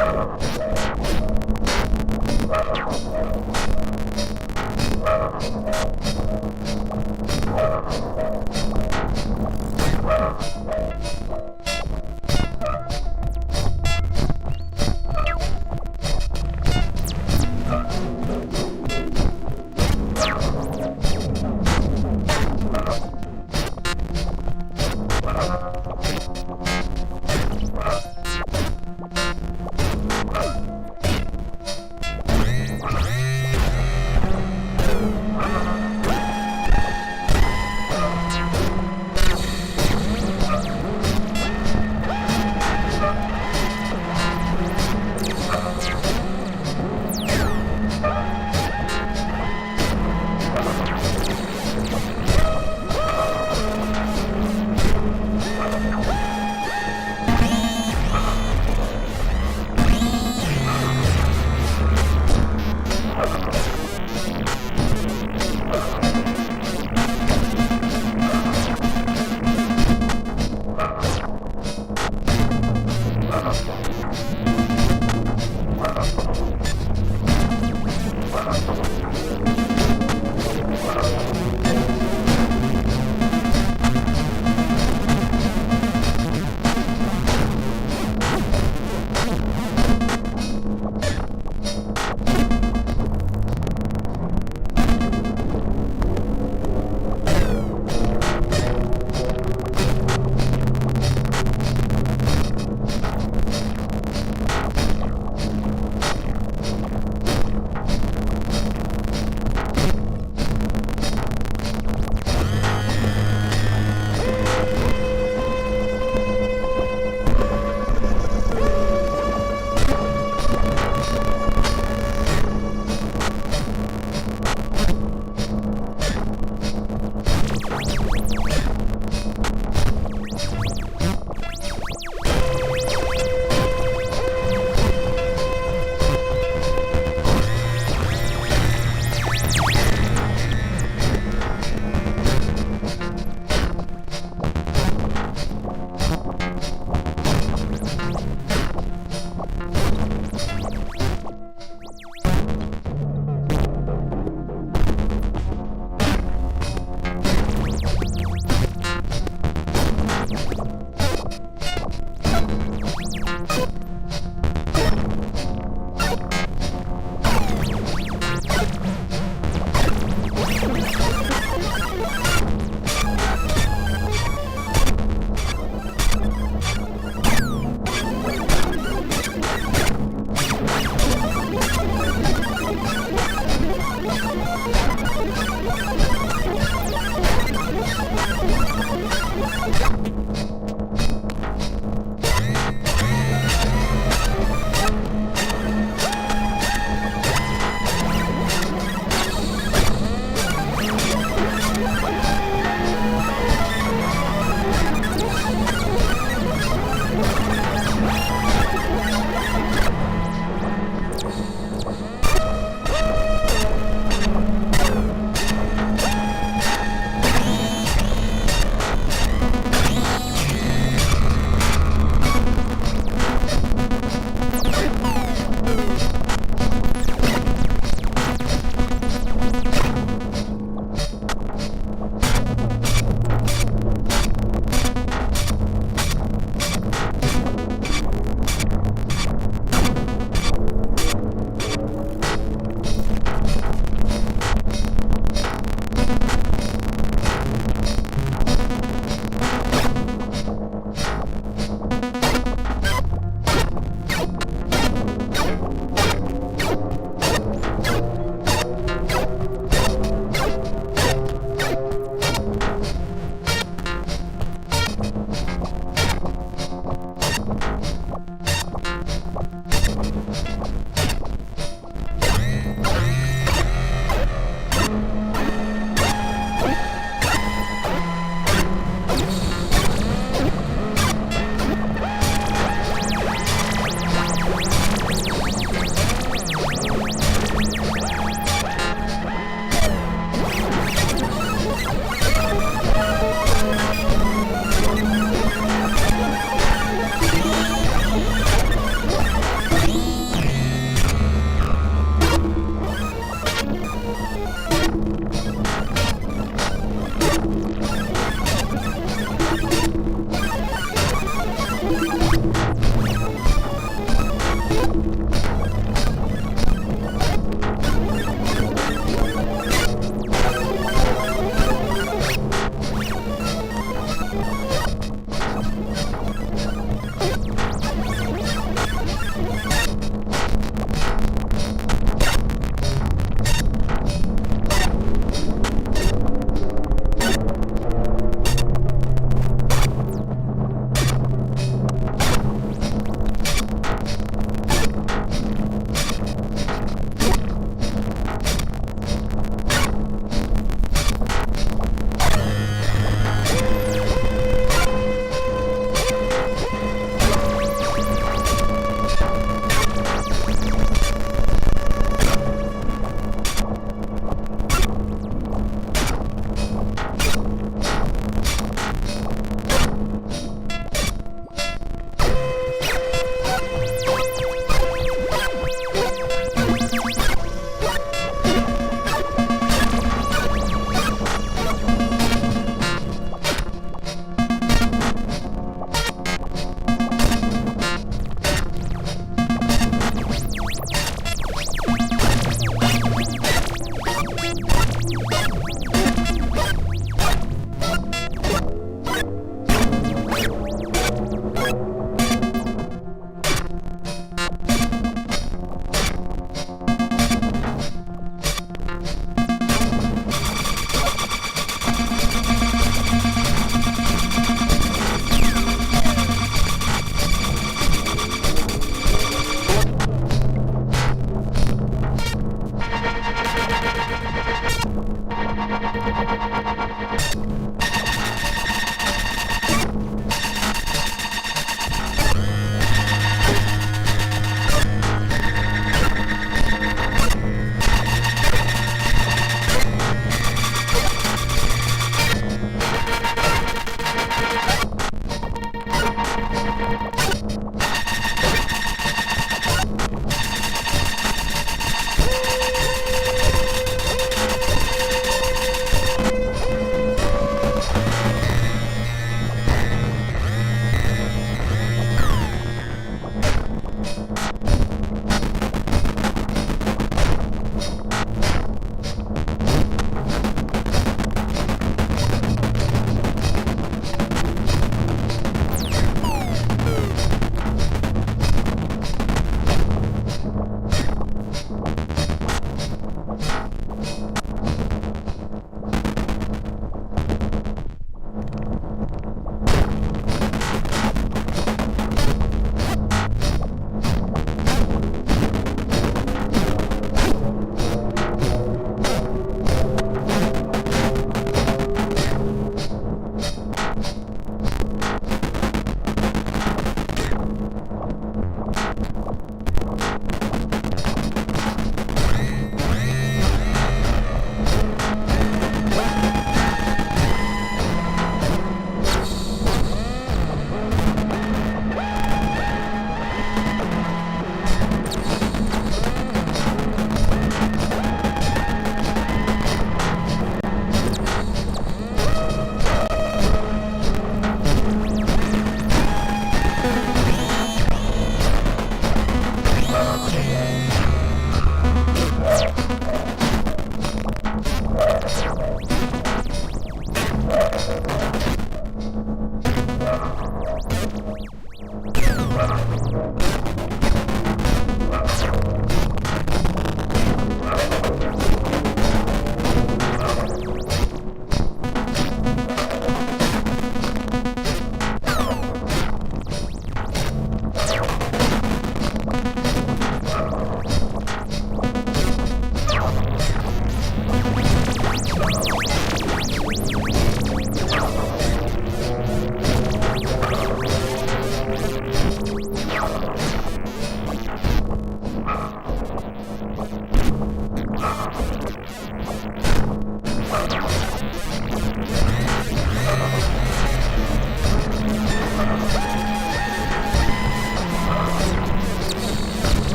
อ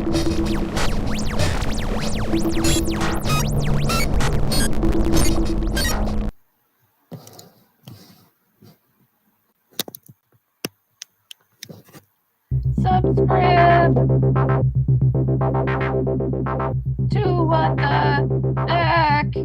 Subscribe to What the Heck.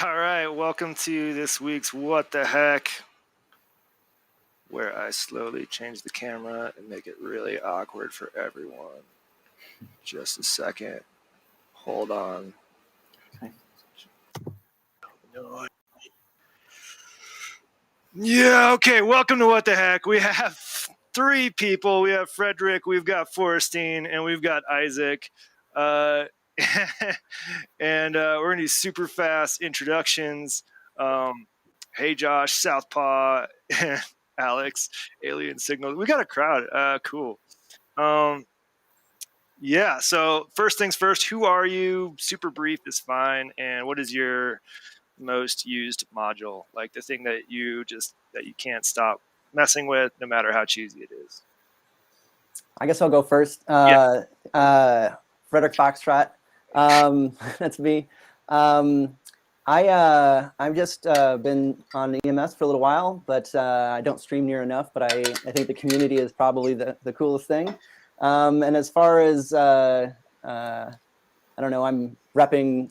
All right, welcome to this week's What the Heck, where I slowly change the camera and make it really awkward for everyone. Just a second. Hold on. Okay. No. Yeah, okay, welcome to What the Heck. We have three people. We have Frederick, we've got Forrestine, and we've got Isaac. And we're going to do super fast introductions. Hey, Josh, Southpaw, Alex, Alien Signal. We got a crowd. Cool. Yeah, so first things first, who are you? Super brief is fine. And what is your most used module? Like the thing that you can't stop messing with no matter how cheesy it is. I guess I'll go first. Yeah. Frederick Foxtrot. That's me. I've just been on EMS for a little while, but I don't stream near enough. But I think the community is probably the coolest thing. And as far as I don't know, I'm repping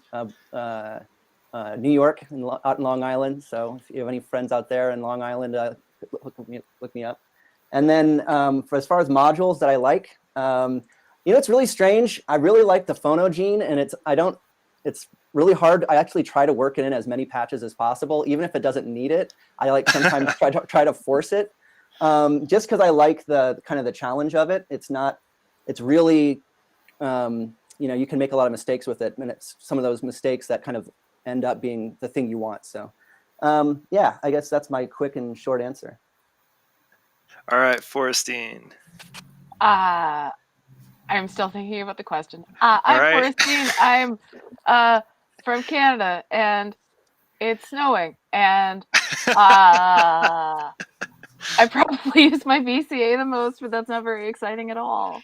New York out in Long Island. So if you have any friends out there in Long Island, look me up. And then for as far as modules that I like, it's really strange. I really like the phonogene, and it's really hard. I actually try to work it in as many patches as possible, even if it doesn't need it. I like sometimes try to force it, just because I like the kind of the challenge of it. It's really, you can make a lot of mistakes with it, and it's some of those mistakes that kind of end up being the thing you want. So, yeah, I guess that's my quick and short answer. All right, Forrestine. I'm still thinking about the question. I'm right. Forrestine. I'm from Canada, and it's snowing. And I probably use my VCA the most, but that's not very exciting at all.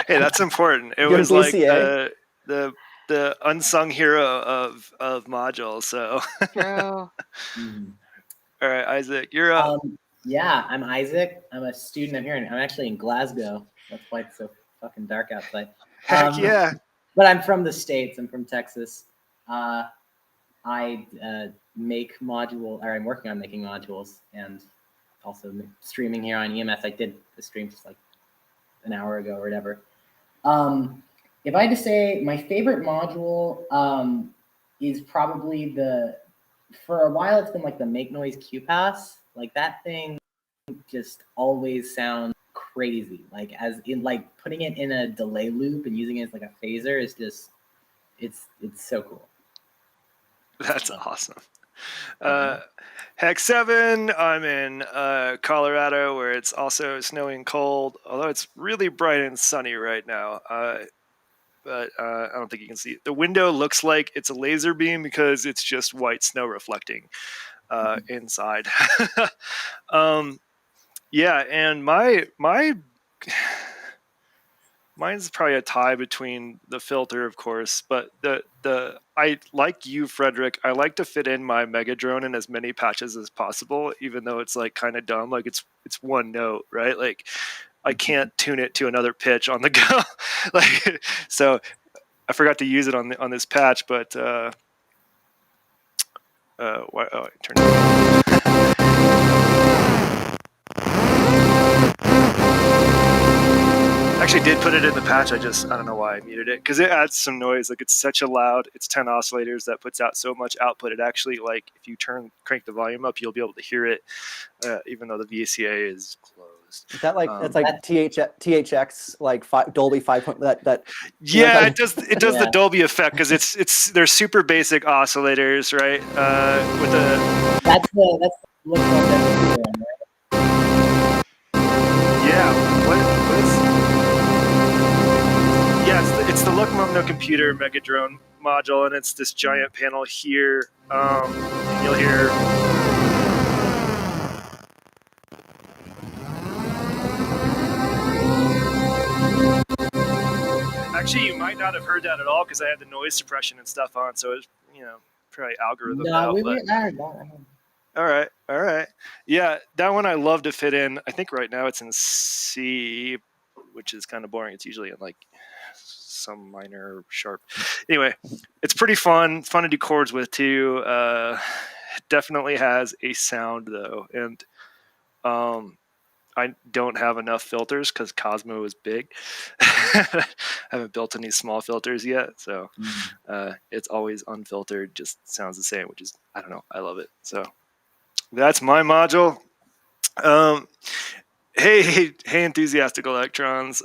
Hey, that's important. It was like the unsung hero of modules. So True. All right, Isaac, you're up. Yeah, I'm Isaac. I'm a student. I'm actually in Glasgow. That's why it's so fucking dark outside. Heck yeah. But I'm from the States. I'm from Texas. I make I'm working on making modules and also streaming here on EMS. I did the stream just like an hour ago or whatever. If I had to say my favorite module, is probably for a while it's been like the Make Noise Q Pass. Like that thing just always sounds crazy. Like as in like putting it in a delay loop and using it as like a phaser is just it's so cool. That's awesome. Hex 7, I'm in Colorado, where it's also snowing cold, although it's really bright and sunny right now. But I don't think you can see it. The window looks like it's a laser beam because it's just white snow reflecting inside. Yeah, and mine's probably a tie between the filter, of course, but I like you, Frederick. I like to fit in my Mega Drone in as many patches as possible, even though it's like kind of dumb. Like it's one note, right? Like I can't tune it to another pitch on the go. Like so, I forgot to use it on this patch, but I turned it. Actually did put it in the patch. I don't know why I muted it, because it adds some noise. Like it's such a loud, it's 10 oscillators that puts out so much output. It actually, like if you crank the volume up, you'll be able to hear it, even though the VCA is closed. Is that like that's like THX like Dolby 5. That yeah, it does the Dolby effect, because they're super basic oscillators, right? With a that's the look right? Yeah, what is? Yeah, it's the Locomotive No Computer Mega Drone module, and it's this giant panel here. You'll hear. Actually, you might not have heard that at all because I had the noise suppression and stuff on, so it's probably algorithm. No, we but... heard that. All right. Yeah, that one I love to fit in. I think right now it's in C, which is kind of boring. It's usually in like some minor sharp. Anyway, it's pretty fun to do chords with too. Definitely has a sound though, and I don't have enough filters because Cosmo is big. I haven't built any small filters yet, so it's always unfiltered. Just sounds the same, which is, I don't know, I love it. So that's my module. Hey, enthusiastic electrons.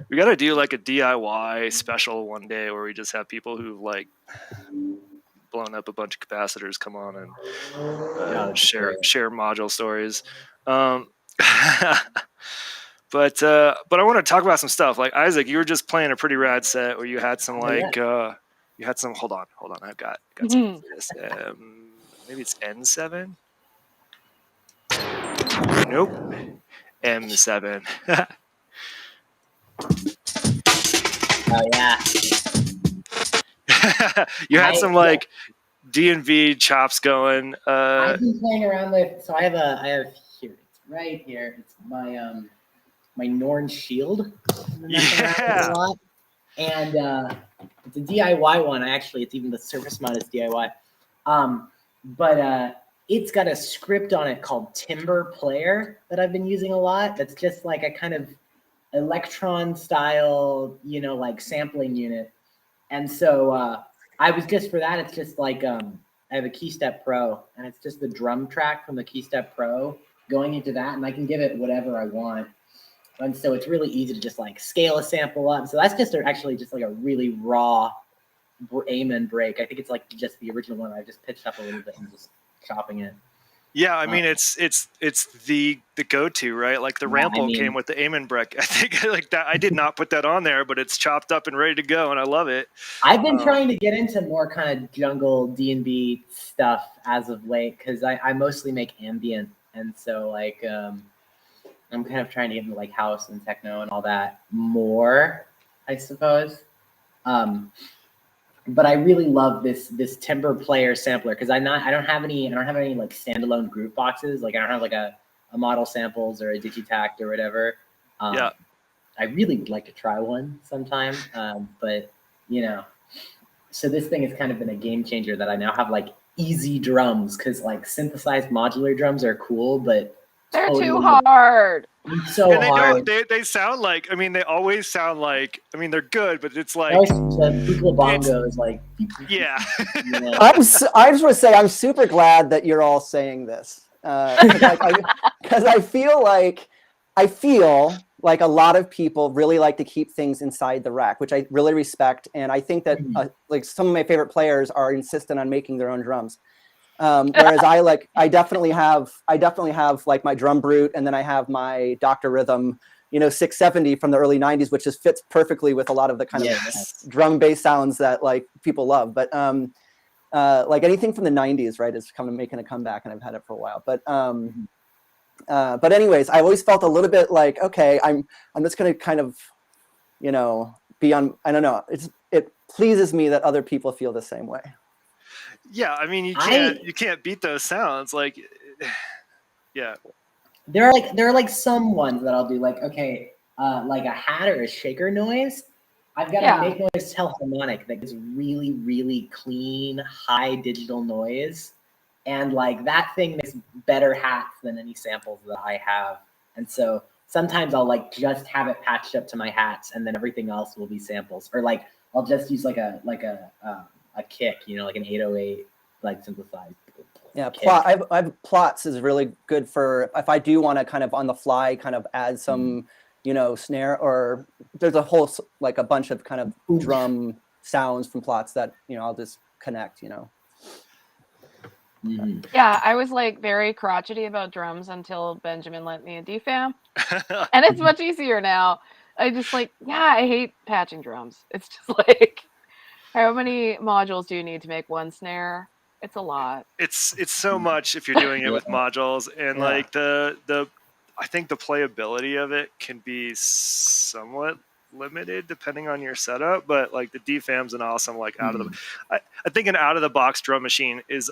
We got to do like a DIY special one day where we just have people who've like blown up a bunch of capacitors come on and share module stories. But I want to talk about some stuff. Like Isaac, you were just playing a pretty rad set where you had some like you had some. Hold on. I've got some for this. Maybe it's N7. Nope. M7. Oh yeah. You had some like D&V chops going. I've been playing around with. So I have here. It's right here. It's my my Norn Shield. Yeah. A lot. And it's a DIY one. It's even the surface mount is DIY. But it's got a script on it called Timber Player that I've been using a lot. That's just like a kind of Electron style, like sampling unit. And so I was just for that. It's just like I have a KeyStep Pro, and it's just the drum track from the KeyStep Pro going into that, and I can give it whatever I want. And so it's really easy to just like scale a sample up. So that's just actually just like a really raw Amen break. I think it's like just the original one. I just pitched up a little bit and just chopping it. Yeah, I mean it's the go-to, right? Like the Rample came with the Amen break. I think like that. I did not put that on there, but it's chopped up and ready to go, and I love it. I've been trying to get into more kind of jungle D&B stuff as of late because I mostly make ambient, and so like I'm kind of trying to get into like house and techno and all that more, I suppose. But I really love this Timber Player sampler because I don't have any like standalone groove boxes. Like I don't have like a Model Samples or a Digitact or whatever. Yeah. I really would like to try one sometime. But so this thing has kind of been a game changer that I now have like easy drums because like synthesized modular drums are cool, but They're too Totally. hard. It's so And they hard. they sound like, I mean, they always sound like, I mean, they're good, but it's like, The Bugle Bongo is like, yeah. you know. I just want to say I'm super glad that you're all saying this because I feel like a lot of people really like to keep things inside the rack, which I really respect, and I think that like some of my favorite players are insistent on making their own drums. Whereas I definitely have like my drum brute, and then I have my Dr. Rhythm, 670 from the early 90s, which just fits perfectly with a lot of the kind of drum bass sounds that like people love. But like anything from the 90s, right, is kind of making a comeback, and I've had it for a while. But anyways, I always felt a little bit like, okay, I'm just gonna kind of, be on. I don't know. It pleases me that other people feel the same way. Yeah, I mean, you can't beat those sounds. Like, yeah. There are like some ones that I'll do, like, okay, like a hat or a shaker noise. I've got a make noise tell harmonic that gives really, really clean, high digital noise. And like that thing makes better hats than any samples that I have. And so sometimes I'll like just have it patched up to my hats, and then everything else will be samples. Or like I'll just use like a kick, like an 808, like synthesized. Yeah, I've plots is really good for if I do want to kind of on the fly kind of add some, snare, or there's a bunch of kind of drum sounds from plots that, I'll just connect, Yeah, I was like very crotchety about drums until Benjamin lent me a DFAM. And it's much easier now. I just I hate patching drums. It's just like, how many modules do you need to make one snare? It's a lot. It's so much if you're doing it with modules, and like I think the playability of it can be somewhat limited depending on your setup, but like the DFAM's an awesome I think an out of the box drum machine is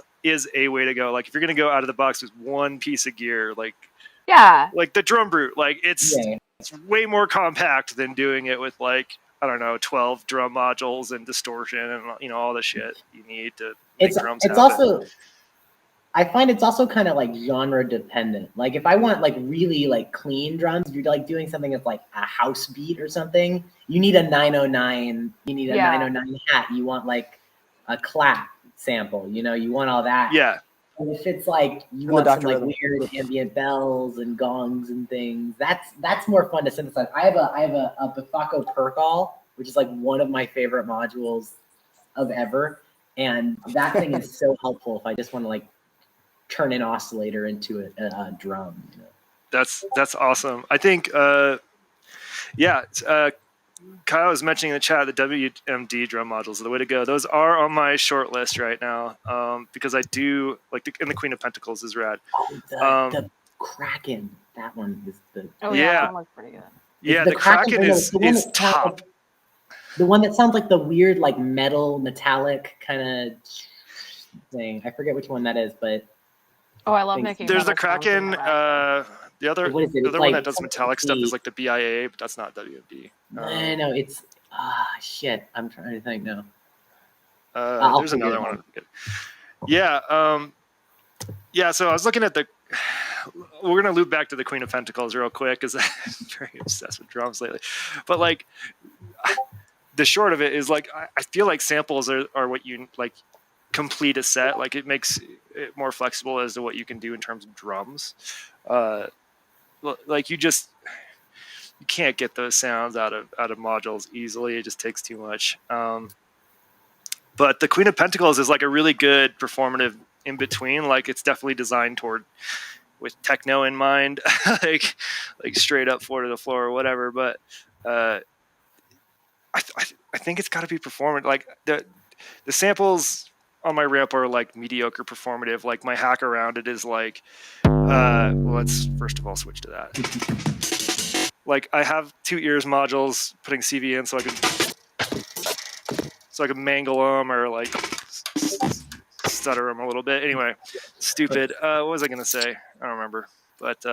a way to go. Like if you're gonna go out of the box with one piece of gear, like the drum brute, like it's way more compact than doing it with like, I don't know, 12 drum modules and distortion and all the shit you need to make drums happen. Also, I find it's also kind of like genre dependent. Like if I want like really like clean drums, if you're like doing something that's like a house beat or something, you need a 909. You need a 909 hat. You want like a clap sample. You want all that. Yeah. And if it's like you want some like weird ambient bells and gongs and things, that's more fun to synthesize. I have a Biffaco Percol, which is like one of my favorite modules of ever, and that thing is so helpful if I just want to like turn an oscillator into a drum. That's awesome. I think Kyle was mentioning in the chat the WMD drum modules are the way to go. Those are on my short list right now because I do like and the Queen of Pentacles is rad. The Kraken, that one is the that one's pretty good. Yeah, the Kraken is top. The one that sounds like the weird like metal metallic kind of thing. I forget which one that is, but I love making. There's the Kraken. The other one that does metallic stuff is like the BIA, but that's not WMD. No, it's shit. I'm trying to think now. There's another one. Yeah, So I was looking at we're gonna loop back to the Queen of Pentacles real quick because I'm very obsessed with drums lately. But like, the short of it is like I feel like samples are what you like complete a set. Like it makes it more flexible as to what you can do in terms of drums. Like you can't get those sounds out of modules easily. It just takes too much. But the Queen of Pentacles is like a really good performative in between. Like it's definitely designed with techno in mind, like straight up 4 to the floor or whatever. But I think it's got to be performant. Like the samples on my ramp are like mediocre performative. Like my hack around it is like, let's first of all switch to that. Like I have 2 ears modules putting CV in so I can mangle them or like stutter them a little bit. Anyway, stupid. What was I gonna say? I don't remember. But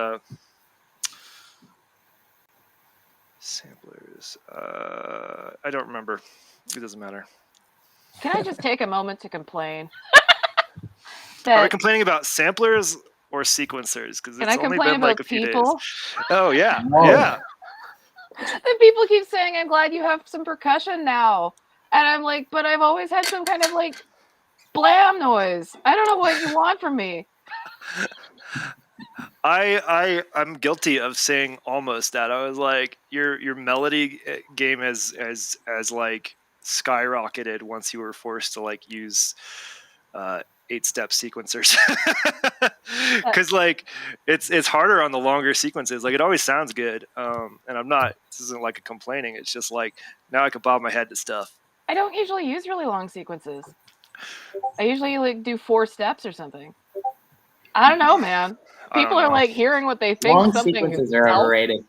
samplers. I don't remember. It doesn't matter. Can I just take a moment to complain? Are we complaining about samplers or sequencers? Because Can it's I only complain been like about a few days. people? Oh yeah, No. yeah. And people keep saying, I'm glad you have some percussion now. And I'm like, but I've always had some kind of like blam noise. I don't know what you want from me. I'm guilty of saying almost that. I was like, your melody game has like skyrocketed once you were forced to like use 8-step sequencers. Because like it's harder on the longer sequences. Like it always sounds good, and I'm not. This isn't like a complaining. It's just like now I can bob my head to stuff. I don't usually use really long sequences. I usually like do 4 steps or something. I don't know, man. I People don't are know. like hearing what they think Long something sequences are helps. overrated.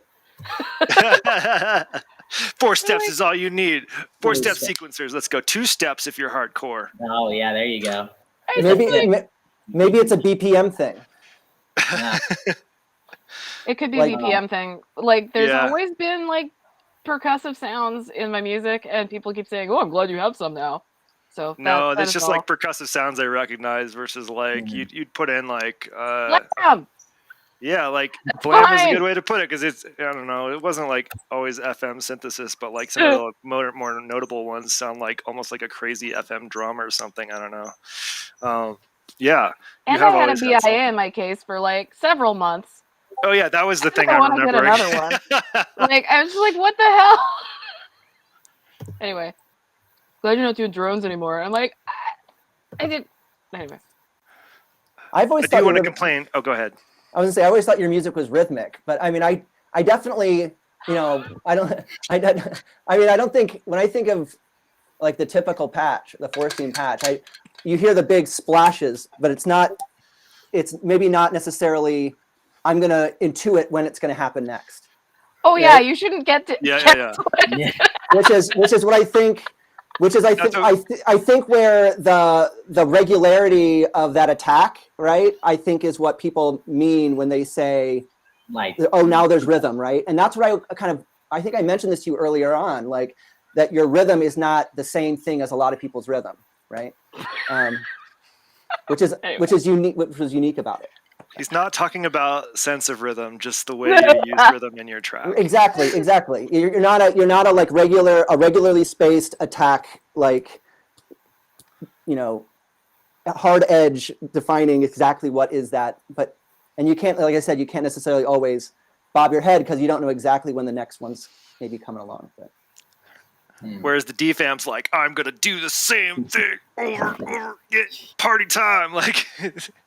4 steps Really? is all you need. 4-step steps. sequencers. Let's go 2 steps if you're hardcore. Oh yeah, there you go. I just like, Maybe it's a BPM thing. Yeah. it could be Like- a BPM thing. Like there's Yeah. always been like percussive sounds in my music, and people keep saying, "Oh, I'm glad you have some now." So No, that that's is just all. like percussive sounds I recognize versus like Mhm. you'd put in like Blam! yeah, like blam is a fine. good way to put it because it's I don't know, it wasn't like always FM synthesis, but like some of the more notable ones sound like almost like a crazy FM drum or something. I don't know. Yeah, you And have I had a always had BIA something. in my case for like several months. Oh yeah, that was the thing I I'm wanna get remembering. another one. Like I was just like, what the hell? Anyway, glad you're not doing drones anymore. I'm like, I did. Anyway, I've always I thought do your want to rhythm- complain. Oh, go ahead. I was gonna say I always thought your music was rhythmic, but I mean I definitely, you know, I don't think when I think of like the typical patch, the 4-scene patch, you hear the big splashes, but it's maybe not necessarily I'm gonna intuit when it's gonna happen next. oh yeah, Right? you shouldn't get to. Yeah. Yeah. which is what I think I think where the regularity of that attack, right? I think is what people mean when they say, Like oh, now there's rhythm, right? And that's what I think I mentioned this to you earlier on, like that your rhythm is not the same thing as a lot of people's rhythm, right? Which is unique. Which was unique about it. He's not talking about sense of rhythm, just the way you use rhythm in your track. Exactly. You're not a like regularly spaced attack, like, you know, hard edge defining exactly what is that. And you can't, like I said, you can't necessarily always bob your head because you don't know exactly when the next one's maybe coming along. But Whereas the DFAM's like, I'm gonna do the same thing over, party time. Like,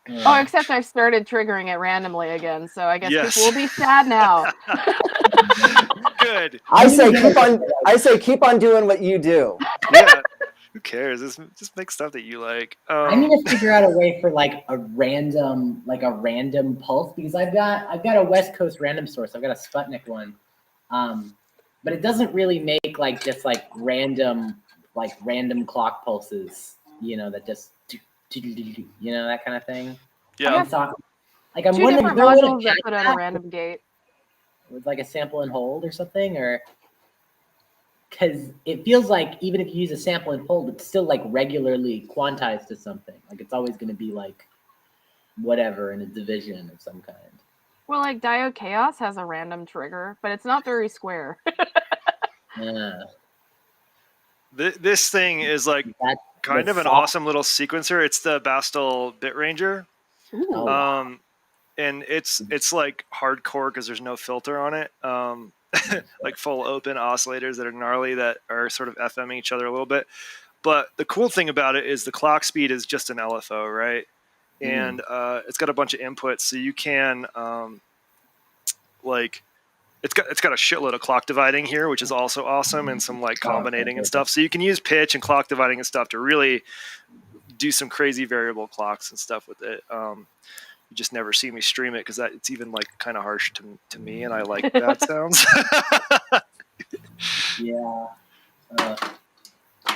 Oh, except I've started triggering it randomly again, so I guess Yes. people will be sad now. good. I say keep on doing what you do. Yeah. Who cares? Just make stuff that you like. I need to figure out a way for like a random pulse because I've got a West Coast random source. I've got a Sputnik one, but it doesn't really make like just like random clock pulses. You know that just that kind of thing. Yeah. have Like I'm 2 wondering, different is there a way to modules that catch put out a random gate. with like a sample and hold or something, or because it feels like even if you use a sample and hold, it's still like regularly quantized to something. Like it's always going to be like whatever in a division of some kind. Well, like Diode Chaos has a random trigger, but it's not very square. Yeah, This thing is like that kind of an awesome little sequencer. It's the Bastel Bit Ranger. Oh, And it's like hardcore because there's no filter on it. Like full open oscillators that are gnarly that are sort of FMing each other a little bit. But the cool thing about it is the clock speed is just an LFO, right? And it's got a bunch of inputs, so you can like it's got a shitload of clock dividing here, which is also awesome, and some like combinating and stuff. So you can use pitch and clock dividing and stuff to really do some crazy variable clocks and stuff with it. You just never see me stream it because it's even like kind of harsh to me, and I like bad sounds. yeah.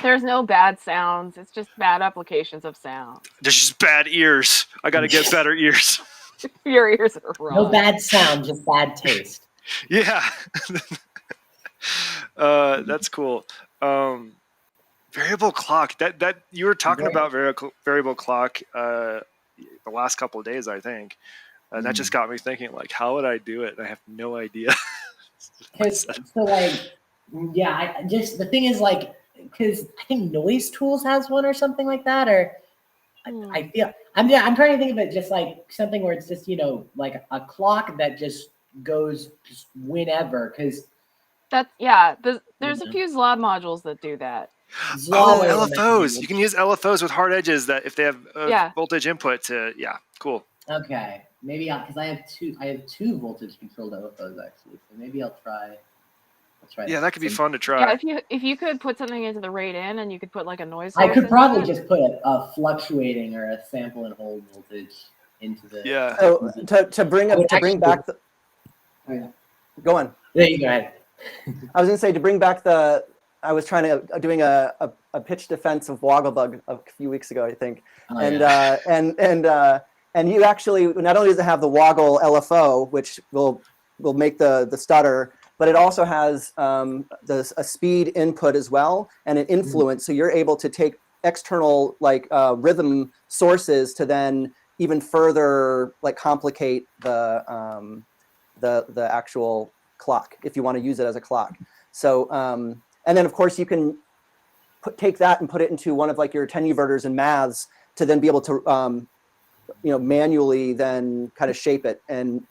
There's no bad sounds. It's just bad applications of sound. There's just bad ears. I got to get better ears. Your ears are wrong. No bad sound, just bad taste. Yeah. That's cool. Variable clock. That you were talking about variable clock the last couple of days, I think. And that just got me thinking, like, how would I do it? I have no idea. So like, yeah, I just the thing is like, because I think Noise Tools has one or something like that, or I feel I'm trying to think of it just like something where it's just like a clock that just goes just whenever, because There's a few Zlab modules that do that. Oh, Zlab is LFOs. You can use LFOs with hard edges that if they have Yeah. voltage input to, cool. okay. Maybe because I have two voltage controlled LFOs actually, so maybe I'll try. Yeah, that could be fun to try. Yeah, if you could put something into the rate in and you could put like a noise I source could into probably it. just put a fluctuating or a sample and hold voltage into the. Yeah. So to bring back the. Oh, yeah. Go on. There you go. Ahead. I was going to say to bring back the. I was trying to doing a pitch defense of Wogglebug a few weeks ago, I think, Oh, and yeah. and you actually not only does it have the Woggle LFO, which will make the stutter, but it also has a speed input as well and an influence. So you're able to take external like rhythm sources to then even further like complicate the actual clock if you want to use it as a clock. So and then of course you can take that and put it into one of like your attenuverters and maths to then be able to manually then kind of shape it and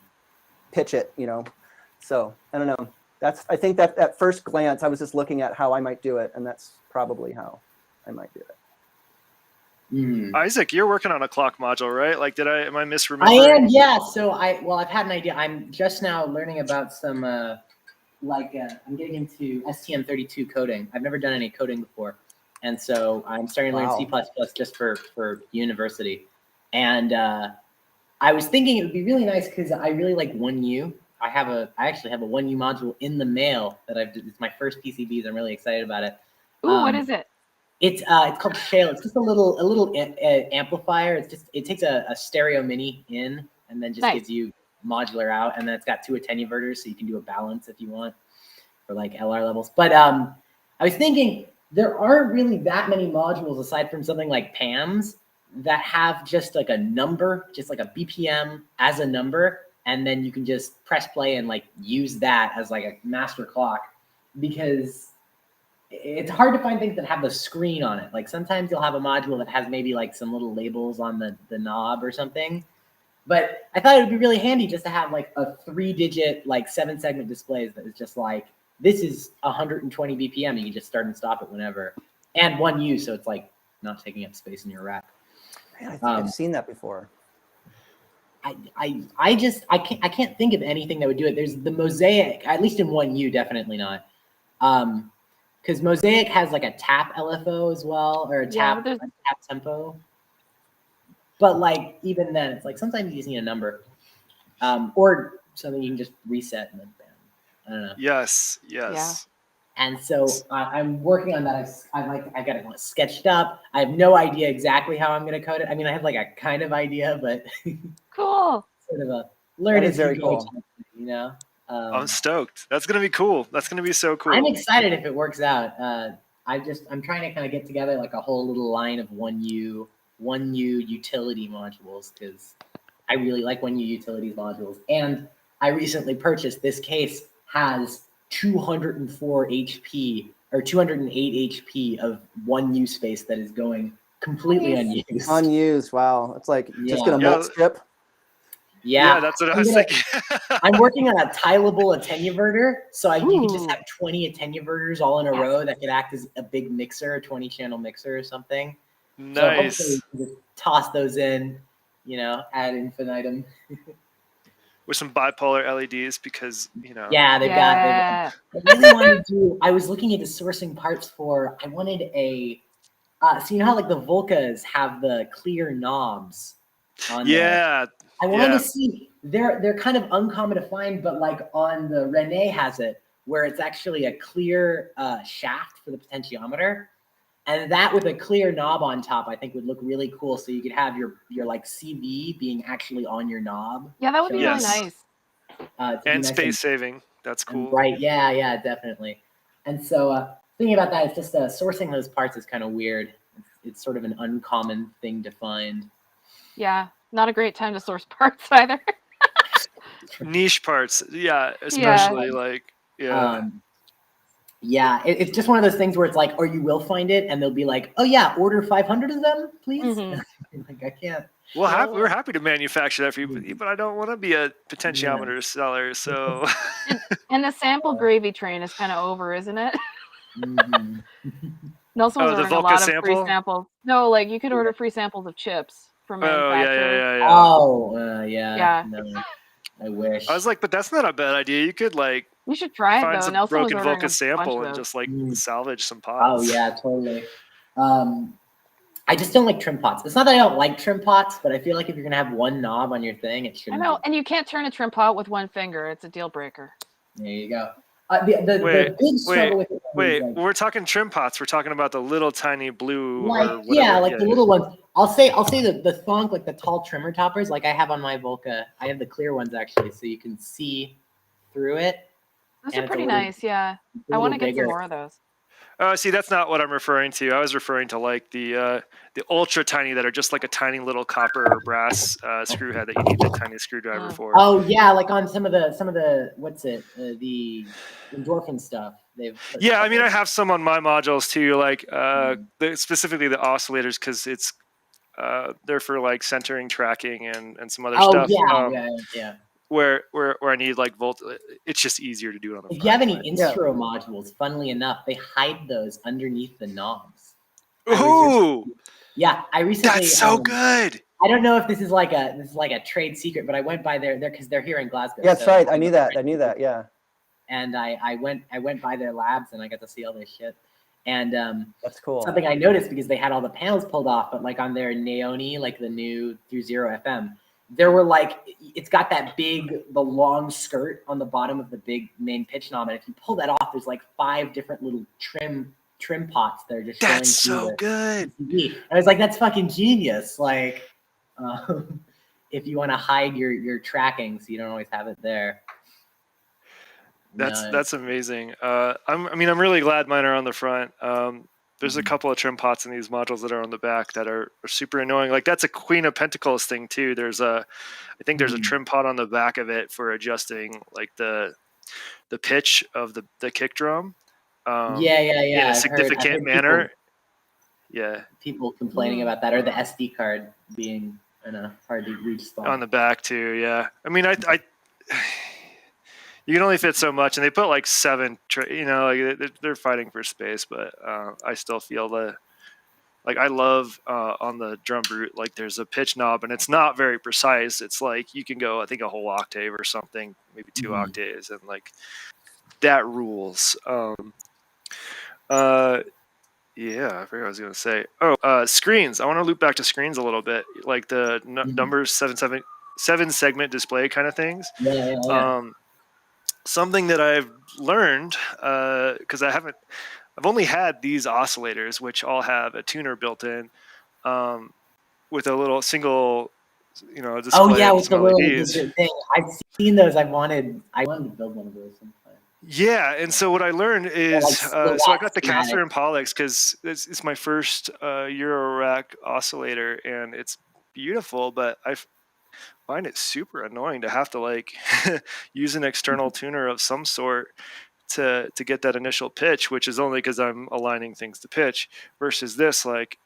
pitch it, So I don't know. I think that at first glance, I was just looking at how I might do it, and that's probably how I might do it. Isaac, you're working on a clock module, right? Like, am I misremembering? I am, yeah. So I've had an idea. I'm just now learning about some, I'm getting into STM32 coding. I've never done any coding before. And so I'm starting to learn C++ just for university. And I was thinking it would be really nice because I really like 1U. I actually have a 1U module in the mail that it's my first PCBs. I'm really excited about it. Ooh, what is it? It's called Shale. It's just a little amplifier. It takes a stereo mini in and then just gives you modular out, and then it's got two attenuverters, so you can do a balance if you want for like LR levels. But I was thinking there aren't really that many modules aside from something like PAMs that have just like a number, just like a BPM as a number, and then you can just press play and like use that as like a master clock, because it's hard to find things that have the screen on it. Like sometimes you'll have a module that has maybe like some little labels on the knob or something. But I thought it would be really handy just to have like a 3-digit, like 7-segment displays that is just like, this is 120 BPM. You can just start and stop it whenever. And 1U, so it's like not taking up space in your rack. Man, I think I've seen that before. I can't think of anything that would do it. There's the Mosaic, at least in 1U, definitely not. Because Mosaic has like a tap LFO as well, or a tap tempo. But like even then, it's like sometimes you just need a number, or something you can just reset and then bam. I don't know. Yes. Yeah. And so I'm working on that. I got it sketched up. I have no idea exactly how I'm going to code it. I mean, I have like a kind of idea, but cool. Sort of a learn as you go, I'm stoked. That's gonna be cool. That's gonna be so cool. I'm excited if it works out. I'm trying to kind of get together like a whole little line of 1U utility modules, because I really like 1U utilities modules. And I recently purchased this case, has 204 HP or 208 HP of 1U space that is going completely unused. Unused, wow. It's like just gonna mult strip. Yeah, that's what I was thinking. I'm working on a tileable attenuverter, so you can just have 20 attenuverters all in a row that could act as a big mixer, a 20-channel mixer or something. Nice. So hopefully you can just toss those in, ad infinitum. With some bipolar LEDs, because Yeah, they've got. I really wanted to do. I was looking into sourcing parts for. I wanted a. So you know how like the Volcas have the clear knobs on there? I wanted to see, they're kind of uncommon to find, but like on the Rene has it, where it's actually a clear shaft for the potentiometer. And that with a clear knob on top, I think would look really cool. So you could have your like CV being actually on your knob. Yeah, that would be really nice. And space saving. That's cool. Right. Yeah, definitely. And so thinking about that, it's just sourcing those parts is kind of weird. It's sort of an uncommon thing to find. Yeah. Not a great time to source parts either. Niche parts, yeah, Yeah. especially like Yeah, it's just one of those things where it's like, or you will find it, and they'll be like, "Oh yeah, order 500 of them, please." Mhm. Like I can't. we're happy to manufacture that for you, but I don't want to be a potentiometer seller. So And the sample gravy train is kind of over, isn't it? Mhm. Nelson was the ordering a Volca lot of free sample. samples. No, like you could order free samples of chips from Oh manufacturers. yeah. Oh yeah. Yeah. No, I wish. I was like, but that's not a bad idea. You could like You should try it find though. some Nelson was broken ordering Volca a bunch sample of and those. just like Mm. salvage some Oh pots. yeah, totally. I just don't like trim pots. It's not that I don't like trim pots, but I feel like if you're gonna have one knob on your thing, it I shouldn't. know, and you can't turn a trim pot with one finger. It's a deal breaker. There you go. The big struggle with it is Wait, like, we're talking trim pots. We're talking about the little tiny blue like or whatever. like the little ones. I'll say the thonk, like the tall trimmer toppers, like I have on my Volca. I have the clear ones actually, so you can see through it. Those And are it's a pretty little- nice, yeah. a I want little to get some bigger. more of those. Oh, see, that's not what I'm referring to. I was referring to like the ultra tiny that are just like a tiny little copper or brass screw head that you need the tiny screwdriver for. Oh yeah, like on some of the what's it the endorphin stuff. They've put Yeah, I mean, I couple- have some on my modules too, like specifically the oscillators, because it's they're for like centering, tracking, and some other stuff. Yeah. Where I need like volt, it's just easier to do it on the. If you have any front. Instro modules, funnily enough, they hide those underneath the knobs. Ooh, Yeah, I recently. that's so good. I don't know if this is like a trade secret, but I went by there because they're here in Glasgow. Yeah, that's so right. I knew that. Yeah. And I went by their labs and I got to see all this shit. And That's cool. something I noticed because they had all the panels pulled off, but like on their Neoni, like the new through Zero FM, there were like it's got the long skirt on the bottom of the big main pitch knob, and if you pull that off, there's like 5 different little trim pots that are just showing That's so good. PCB. And I was like, that's fucking genius. Like, if you want to hide your tracking, so you don't always have it there. That's amazing. I'm really glad mine are on the front. There's a couple of trim pots in these modules that are on the back that are super annoying. Like that's a Queen of Pentacles thing too. I think there's a trim pot on the back of it for adjusting like the pitch of the kick drum. Yeah. In a I've significant heard manner. People complaining about that, or the SD card being in a hard to reach spot. On the back too, yeah. I mean, I you can only fit so much, and they put like 7. Like they're fighting for space, but I still feel I love on the drum brute. Like there's a pitch knob, and it's not very precise. It's like you can go, I think, a whole octave or something, maybe 2 octaves, and like that rules. Yeah, I forgot what I was gonna say. Oh, screens. I want to loop back to screens a little bit, like the numbers 7 segment display kind of things. Yeah. Something that I've learned, because I've only had these oscillators, which all have a tuner built in, with a little single, display. Oh yeah, with the little LEDs. thing. I've seen those. I wanted to build one of those sometime. Yeah, and so what I learned is, so I got the schematic. Casper and Pollux because it's my first Eurorack oscillator, and it's beautiful, but I find it super annoying to have to like use an external tuner of some sort to get that initial pitch, which is only because I'm aligning things to pitch, versus this, like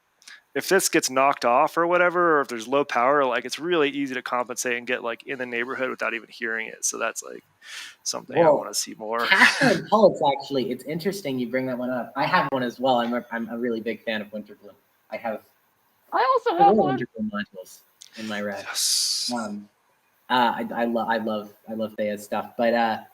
if this gets knocked off or whatever, or if there's low power, like it's really easy to compensate and get like in the neighborhood without even hearing it. So that's like something I want to see more. Casper and Pollux, actually, it's interesting you bring that one up. I have one as well. I'm a really big fan of Winterbloom. I also have one. Winterbloom modules in my rack. Yes. I love Thea's stuff, but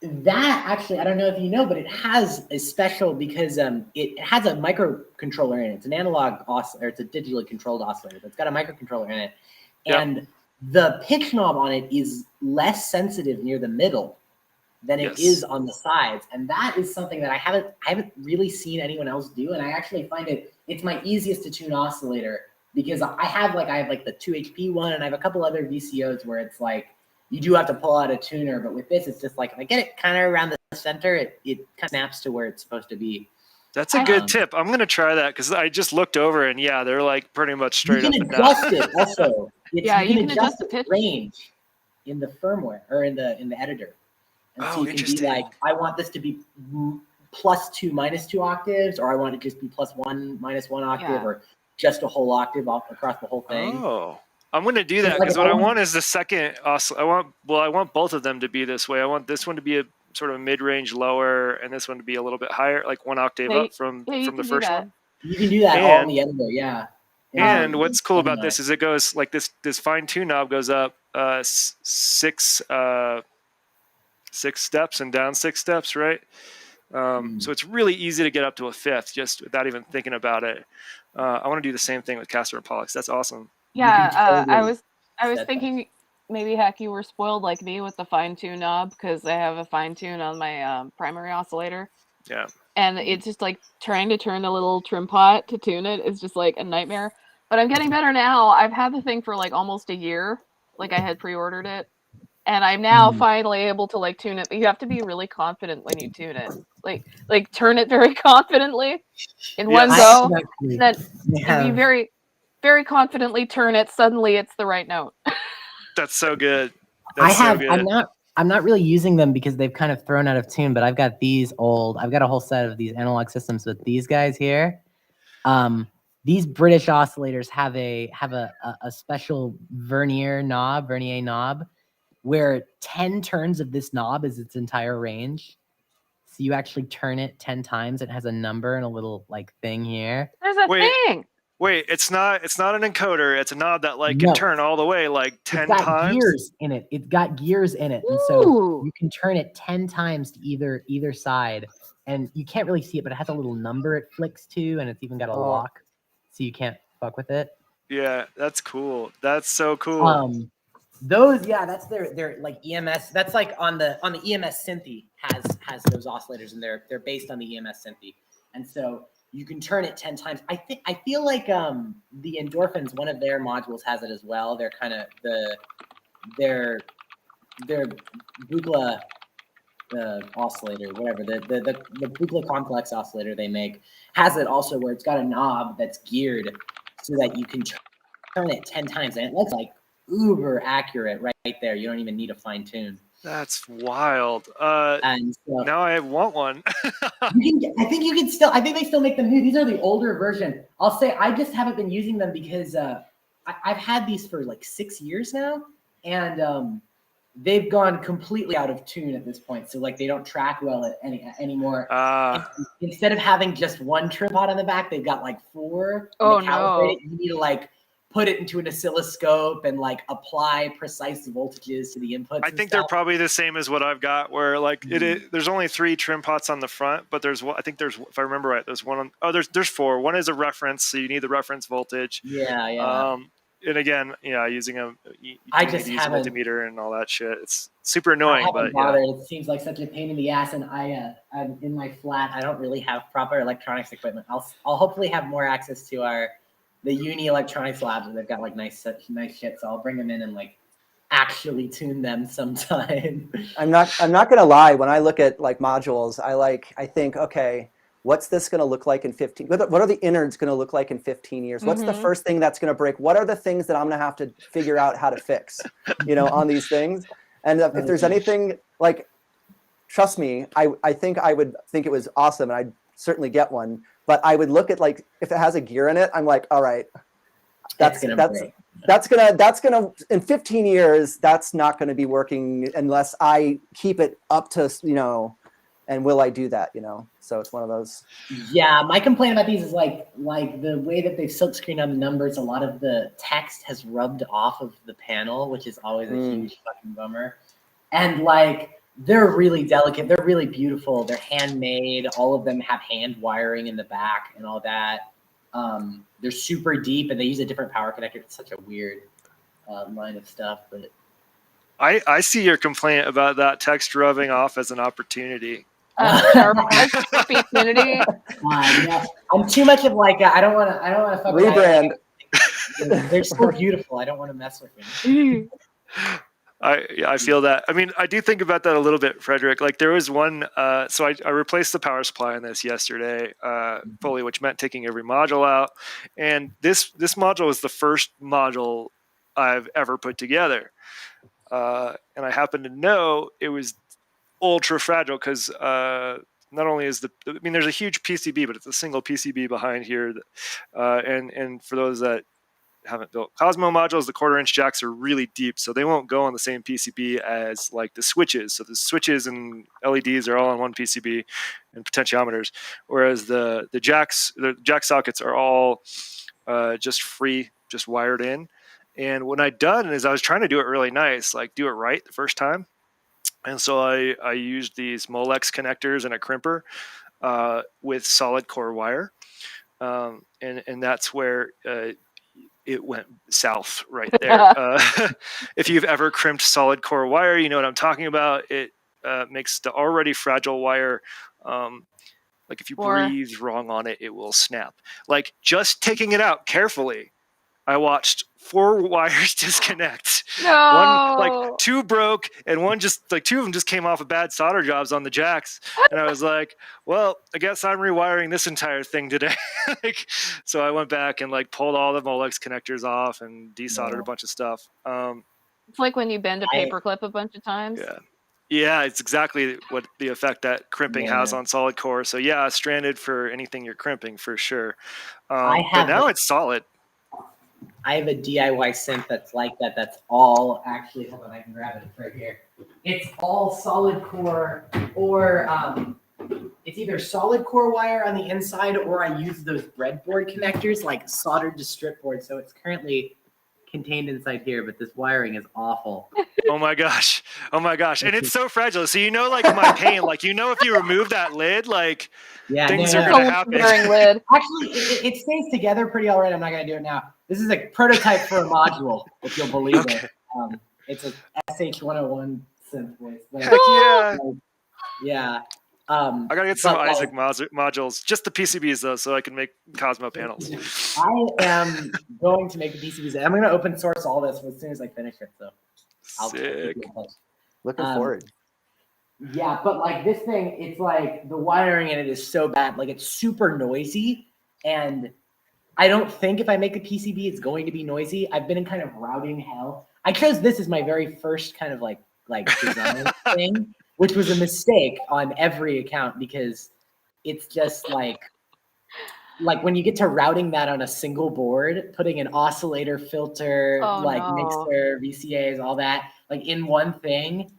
that actually, I don't know if you know, but it has a special because it has a microcontroller in it. It's an analog oscillator. It's a digitally controlled oscillator, but it's got a microcontroller in it, and the pitch knob on it is less sensitive near the middle than it is on the sides, and that is something that I haven't really seen anyone else do, and I actually find it's my easiest to tune oscillator because I have like the 2HP one, and I have a couple other VCOs where it's like you do have to pull out a tuner, but with this, it's just like if I get it kind of around the center, it kind of snaps to where it's supposed to be. That's a good tip. I'm gonna try that because I just looked over and they're like pretty much straight you up can and down. adjust it also. Yeah, you you can can adjust adjust the the pitch. range in the firmware or in the editor. And so Oh, you can be interesting. like, I want this to be +2, -2 octaves, or I want it to just be +1, -1 octave, Yeah. or just a whole octave across the whole thing. Oh, I'm going to do that Like because what I one- want is the second. I want both of them to be this way. I want this one to be a sort of mid-range lower, and this one to be a little bit higher, like 1 octave Yeah, up from Yeah, you the can do first that. one. You can do that all in And the editor, yeah. and Um, what's cool about Gemini. this is it goes like this fine tune knob goes up 6 steps and down 6 steps, right? So it's really easy to get up to a fifth just without even thinking about it. I want to do the same thing with Castor and Pollux. That's awesome. Yeah, I totally was set that. thinking maybe heck you were spoiled like me with the fine tune knob because I have a fine tune on my primary oscillator, Yeah. and it's just like trying to turn the little trim pot to tune it is just like a nightmare. But I'm getting better now. I've had the thing for like almost a year. Like I had pre-ordered it, and I'm now finally able to like tune it. But you have to be really confident when you tune it. Like turn it very confidently in one Yes. go, I and then and you very very confidently turn it. Suddenly, it's the right note. That's so good. That's so good. I'm not really using them because they've kind of thrown out of tune, but I've got I've got a whole set of these analog systems with these guys here. These British oscillators have a special Vernier knob, where 10 turns of this knob is its entire range. So you actually turn it 10 times. It has a number and a little like thing here. There's a Wait. thing. Wait, it's not an encoder. It's a knob that like No. can turn all the way like 10 It's got times. gears in it. It's got gears in it, and so Ooh. you can turn it 10 times to either side. And you can't really see it, but it has a little number it flicks to, and it's even got a lock, so you can't fuck with it. Yeah, that's cool. That's so cool. Those, yeah, that's their like EMS. That's like on the EMS Synthy has those oscillators, and they're based on the EMS Synthy, and so you can turn it 10 times. I feel like the Endorphins, one of their modules has it as well. They're kind of their Buchla oscillator, whatever the Buchla complex oscillator they make has it also, where it's got a knob that's geared so that you can turn it 10 times, and it looks like uber accurate right there. You don't even need a fine tune. That's wild. And so Now I want one. I think they still make them new. These are the older version. I'll say I just haven't been using them because I've had these for like 6 years now, and they've gone completely out of tune at this point. So like they don't track well anymore. Instead of having just one trim pot on the back, they've got like 4. Oh, to calibrate no. it. You need to like put it into an oscilloscope and like apply precise voltages to the inputs. I think they're probably the same as what I've got, where like there's only 3 trim pots on the front, but there's one, I think there's, if I remember right, there's one on, there's 4. One is a reference, so you need the reference voltage. Yeah. And again, using you I need just to use a haven't- multimeter and all that shit. It's super annoying, but bothered. It seems like such a pain in the ass, and I'm in my flat. I don't really have proper electronics equipment. I'll hopefully have more access to the uni electronics labs, and they've got like nice shit. So I'll bring them in and like actually tune them sometime. I'm not gonna lie. When I look at like modules, I think, okay, what's this gonna look like in 15? What are the innards gonna look like in 15 years? What's the first thing that's gonna break? What are the things that I'm gonna have to figure out how to fix, on these things? And if there's anything like, trust me, I think I would think it was awesome, and I'd certainly get one. But I would look at like if it has a gear in it, I'm like, all right, that's gonna in 15 years, that's not gonna be working unless I keep it up to and will I do that? So it's one of those. Yeah, my complaint about these is like the way that they've silkscreened on the numbers. A lot of the text has rubbed off of the panel, which is always a huge fucking bummer. And like they're really delicate. They're really beautiful. They're handmade. All of them have hand wiring in the back and all that. They're super deep, and they use a different power connector. It's such a weird line of stuff, but I see your complaint about that text rubbing off as an opportunity. Opportunity. Yeah, I'm too much of like I don't want to fuck with Rebrand. They're so beautiful. I don't want to mess with them. I feel that. I mean, I do think about that a little bit, Frederick. Like there was one, so I replaced the power supply on this yesterday fully, which meant taking every module out. And this module was the first module I've ever put together. And I happen to know it was ultra fragile because not only is there's a huge PCB, but it's a single PCB behind here. And for those that haven't built Cosmo modules, the 1/4-inch jacks are really deep, so they won't go on the same PCB as like the switches. So the switches and LEDs are all on one PCB and potentiometers, whereas the jack sockets are all just free, just wired in. And what I'd done is I was trying to do it really nice, like do it right the first time. And so I used these Molex connectors and a crimper with solid core wire. And that's where it went south right there. If you've ever crimped solid core wire, you know what I'm talking about. It makes the already fragile wire, like if you breathe wrong on it, it will snap. Like just taking it out carefully, I watched 4 wires disconnect. No. One, like 2 broke, and one just like 2 of them just came off of bad solder jobs on the jacks. And I was like, well, I guess I'm rewiring this entire thing today. Like, so I went back and like pulled all the Molex connectors off and desoldered a bunch of stuff. It's like when you bend a paperclip a bunch of times. Yeah, it's exactly what the effect that crimping has on solid core. So yeah, stranded for anything you're crimping for sure. But now it's solid. I have a DIY synth that's like that. That's all actually, hold on, I can grab it right here. It's all solid core, or it's either solid core wire on the inside, or I use those breadboard connectors like soldered to strip board. So it's currently contained inside here, but this wiring is awful. Oh my gosh. And it's so fragile. So you know, like my pain, like, you know, if you remove that lid, like things are going to happen. Lid. Actually, it stays together pretty all right. I'm not going to do it now. This is a prototype for a module, if you'll believe it. It's a SH101 synth voice. Heck yeah. Yeah. I gotta get some Isaac modules, just the PCBs though, so I can make Cosmo panels. I am going to make the PCBs. I'm going to open source all this as soon as I finish it. So sick. Looking forward. Yeah, but like this thing, it's like the wiring in it is so bad. Like it's super noisy, and I don't think if I make a PCB, it's going to be noisy. I've been in kind of routing hell. I chose this as my very first kind of like design thing, which was a mistake on every account, because it's just like when you get to routing that on a single board, putting an oscillator, filter, mixer, VCAs, all that, like in one thing.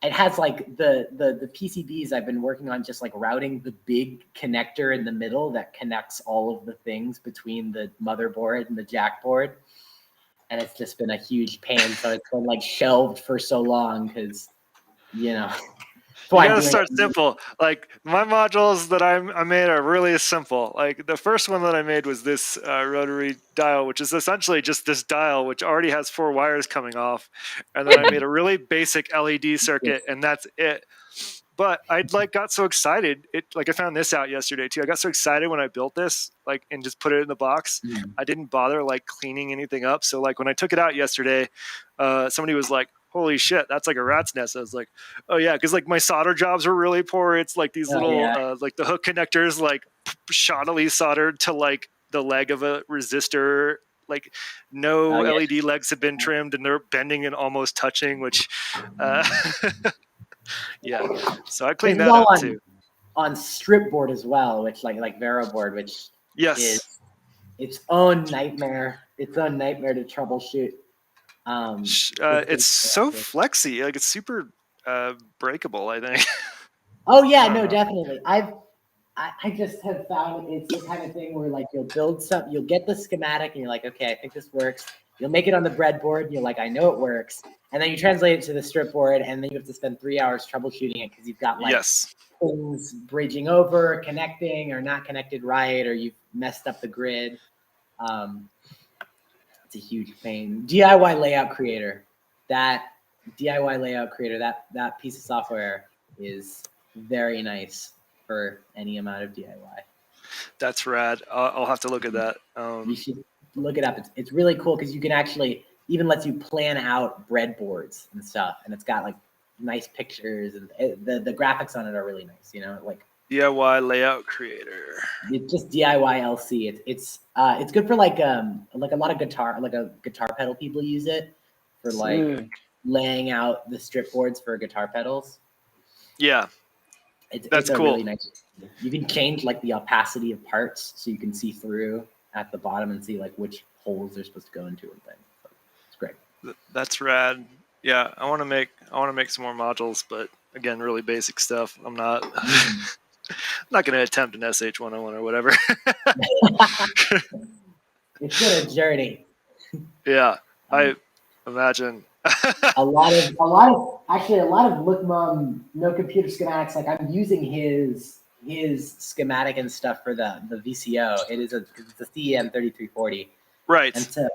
It has like the PCBs I've been working on, just like routing the big connector in the middle that connects all of the things between the motherboard and the jack board. And it's just been a huge pain. So it's been like shelved for so long because, you know. You gotta start simple. Like my modules that I made are really simple. Like the first one that I made was this rotary dial, which is essentially just this dial, which already has 4 wires coming off. And then I made a really basic LED circuit, and that's it. But I got so excited. I found this out yesterday too. I got so excited when I built this, and just put it in the box. I didn't bother cleaning anything up. So when I took it out yesterday, somebody was like, holy shit, that's like a rat's nest. I was like, oh yeah, because my solder jobs were really poor. It's like these little the hook connectors shoddily soldered to the leg of a resistor. No LED legs have been trimmed, and they're bending and almost touching, which yeah. So I cleaned that up too. On strip board as well, which like Vero board, which is its own nightmare. Its own nightmare to troubleshoot. It's so flexy, it's super breakable, I think. Oh yeah, no, definitely. I just have found it's the kind of thing where you'll build something, you'll get the schematic, and you're like, okay, I think this works. You'll make it on the breadboard, and you're like, I know it works. And then you translate it to the strip board, and then you have to spend 3 hours troubleshooting it because you've got things bridging over, connecting, or not connected right, or you've messed up the grid. It's a huge pain. DIY layout creator, that piece of software is very nice for any amount of DIY. That's rad. I'll have to look at that. You should look it up. It's really cool because you can actually even lets you plan out breadboards and stuff, and it's got nice pictures, and the graphics on it are really nice. DIY layout creator. It's just DIY LC. It's good for like a lot of guitar pedal people use it for like laying out the strip boards for guitar pedals. Yeah, It's a cool. really nice. You can change like the opacity of parts so you can see through at the bottom and see like which holes they're supposed to go into and things. So it's great. That's rad. Yeah, I want to make some more modules, but again, really basic stuff. I'm not not going to attempt an SH 101 or whatever. It's been a journey. Yeah, I imagine. a lot of Look Mom No Computer Schematics. Like I'm using his schematic and stuff for the VCO. It's a CEM 3340. Right. And so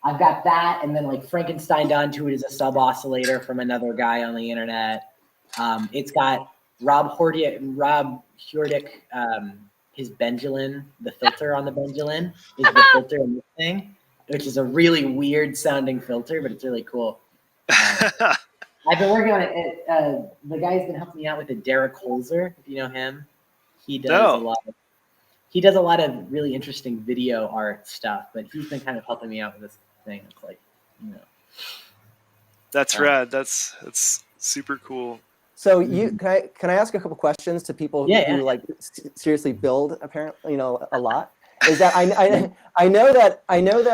I've got that, and then like Frankenstein onto it is a sub oscillator from another guy on the internet. It's got Rob Hurdick, his Benjalin, the filter on the Benjalin is the filter in this thing, which is a really weird sounding filter, but it's really cool. I've been working on it. The guy's been helping me out with it, Derek Holzer, if you know him. He does a lot of really interesting video art stuff, but he's been kind of helping me out with this thing. It's like, That's rad. That's super cool. So can I ask a couple questions to people who like seriously build apparently a lot? Is that I know that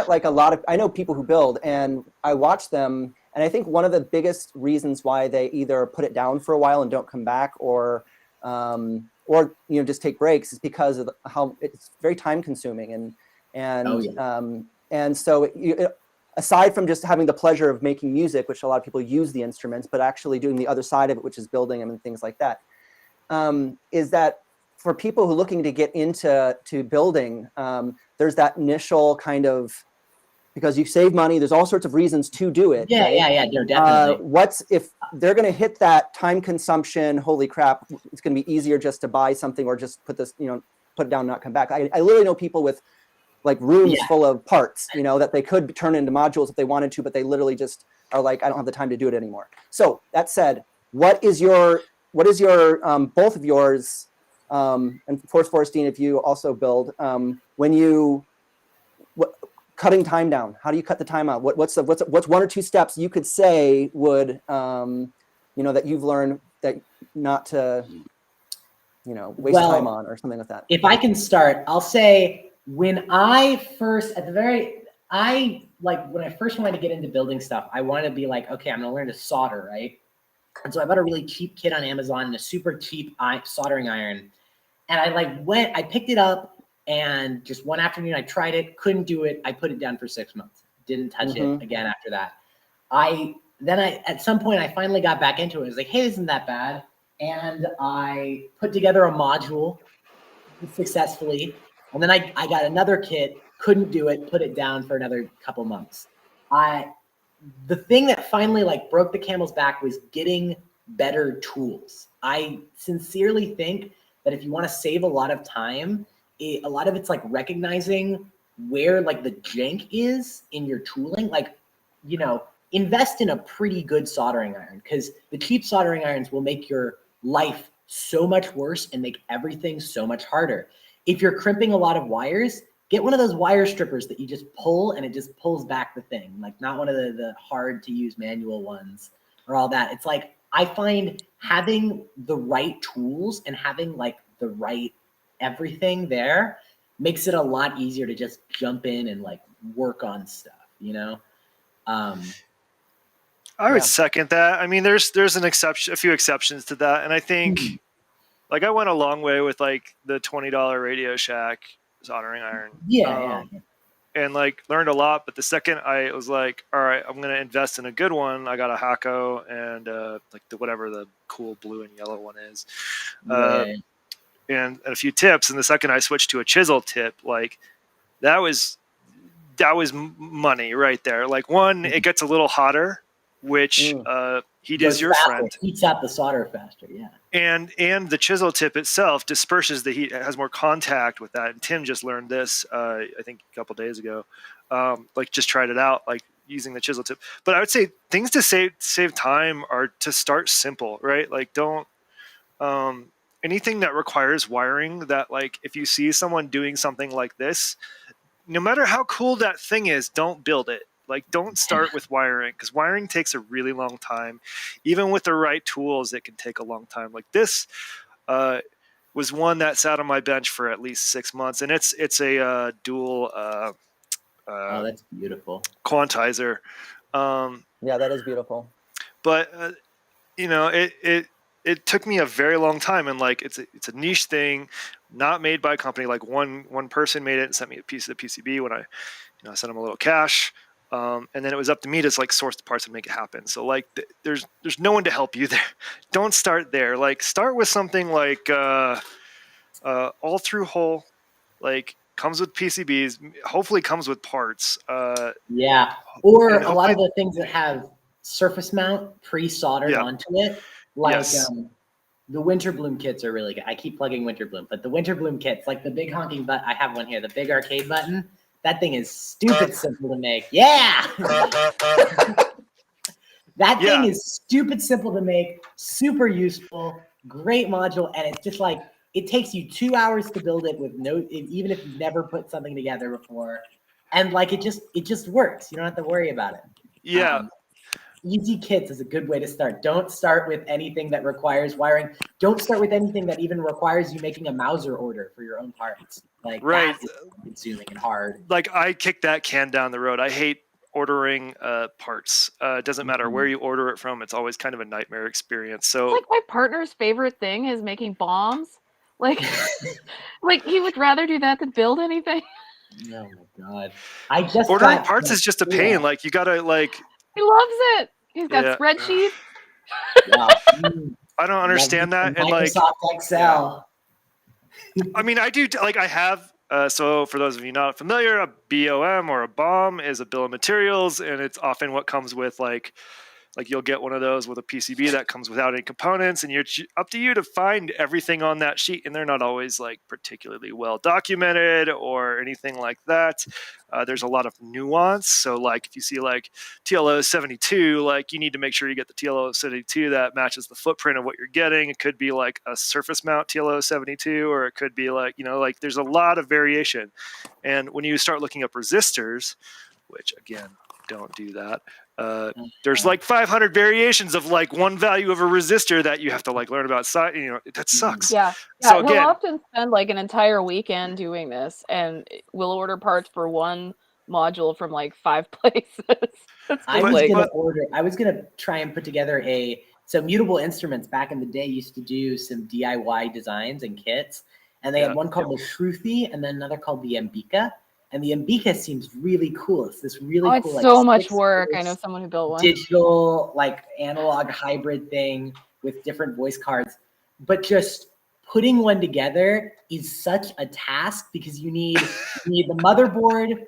like I know people who build and I watch them, and I think one of the biggest reasons why they either put it down for a while and don't come back or just take breaks is because of how it's very time consuming and so aside from just having the pleasure of making music, which a lot of people use the instruments, but actually doing the other side of it, which is building them and things like that, is that for people who are looking to get into building, there's that initial kind of, because you save money, there's all sorts of reasons to do it. Yeah, no, definitely. What's if they're going to hit that time consumption? Holy crap! It's going to be easier just to buy something or just put this, put it down, and not come back. I literally know people with like rooms full of parts, that they could turn into modules if they wanted to, but they literally just are like, I don't have the time to do it anymore. So that said, what is your both of yours, and of course, Forrestine, if you also build, cutting time down, how do you cut the time out? What's one or two steps you could say would, that you've learned that not to, waste time on or something like that? If I can start, I'll say when I first wanted to get into building stuff, I wanted to be like, okay, I'm gonna learn to solder, right? And so I bought a really cheap kit on Amazon and a super cheap soldering iron. And I picked it up and just one afternoon I tried it, couldn't do it. I put it down for 6 months. Didn't touch it again after that. At some point I finally got back into it. I was like, hey, this isn't that bad. And I put together a module successfully. And then I got another kit, couldn't do it, put it down for another couple months. The thing that finally broke the camel's back was getting better tools. I sincerely think that if you want to save a lot of time, a lot of it's recognizing where the jank is in your tooling. Invest in a pretty good soldering iron, because the cheap soldering irons will make your life so much worse and make everything so much harder. If you're crimping a lot of wires, get one of those wire strippers that you just pull and it just pulls back the thing. Not one of the hard to use manual ones or all that. It's I find having the right tools and having the right everything there makes it a lot easier to just jump in and work on stuff, I would second that. I mean, there's a few exceptions to that, and I think I went a long way with the $20 Radio Shack soldering iron. And learned a lot. But the second I was like, all right, I'm gonna invest in a good one, I got a Hakko and whatever the cool blue and yellow one is, and a few tips. And the second I switched to a chisel tip, that was money right there. One, it gets a little hotter, which heat is your friend. Heats out the solder faster, And the chisel tip itself disperses the heat. It has more contact with that. And Tim just learned this, I think a couple days ago. Just tried it out, using the chisel tip. But I would say things to save time are to start simple, right? Don't anything that requires wiring, that like if you see someone doing something like this, no matter how cool that thing is, don't build it. Like, don't start with wiring, because wiring takes a really long time. Even with the right tools, it can take a long time. Like this was one that sat on my bench for at least 6 months, and it's a dual Oh, that's beautiful. quantizer. Yeah, that is beautiful. But you know, it took me a very long time, and like it's a niche thing, not made by a company. Like one person made it and sent me a piece of the PCB when I sent them a little cash. And then it was up to me to like source the parts and make it happen. So like there's no one to help you there. Don't start there. Like start with something like all through hole, like comes with PCBs, hopefully comes with parts. Yeah, or and a lot of hopefully- the things that have surface mount pre-soldered Yeah. onto it, like Yes. the Winter Bloom kits are really good. I keep plugging Winter Bloom, but the Winter Bloom kits, like the big honking button, I have one here, the big arcade button. That thing is stupid simple to make. Yeah. That thing Yeah. is stupid simple to make, super useful, great module, and it's just like it takes you 2 hours to build it with even if you've never put something together before, and like it just works. You don't have to worry about it. Yeah. Easy kits is a good way to start. Don't start with anything that requires wiring. Don't start with anything that even requires you making a Mauser order for your own parts. Like Right. that is consuming and hard. Like I kick that can down the road. I hate ordering parts. It doesn't matter where you order it from. It's always kind of a nightmare experience. So Like my partner's favorite thing is making bombs. Like, like he would rather do that than build anything. Oh my god! I just ordering got parts is just a pain. Like you gotta like. He loves it. He's got Yeah. spreadsheets. Wow. I don't understand that. And like, Microsoft Excel. I mean, I do like I have. So for those of you not familiar, a BOM or a BOM is a bill of materials, and it's often what comes with like you'll get one of those with a PCB that comes without any components, and you're up to you to find everything on that sheet, and they're not always like particularly well documented or anything like that. There's a lot of nuance. So like if you see like TLO 72, like you need to make sure you get the TLO 72 that matches the footprint of what you're getting. It could be like a surface mount TLO 72, or it could be like, like there's a lot of variation. And when you start looking up resistors, which again, don't do that. There's like 500 variations of like one value of a resistor that you have to like learn about. That sucks. Yeah. So He'll again, often spend like an entire weekend doing this, and we'll order parts for one module from like 5 places. I Like- was gonna try and put together so Mutable Instruments back in the day used to do some DIY designs and kits, and they Yeah. had one called the Shruthi and then another called the Ambika. And the Ambika seems really cool. It's this really Oh, cool, it's like so much 6 work. I voice know someone who built one. digital, like analog hybrid thing with different voice cards. But just putting one together is such a task because you need the motherboard,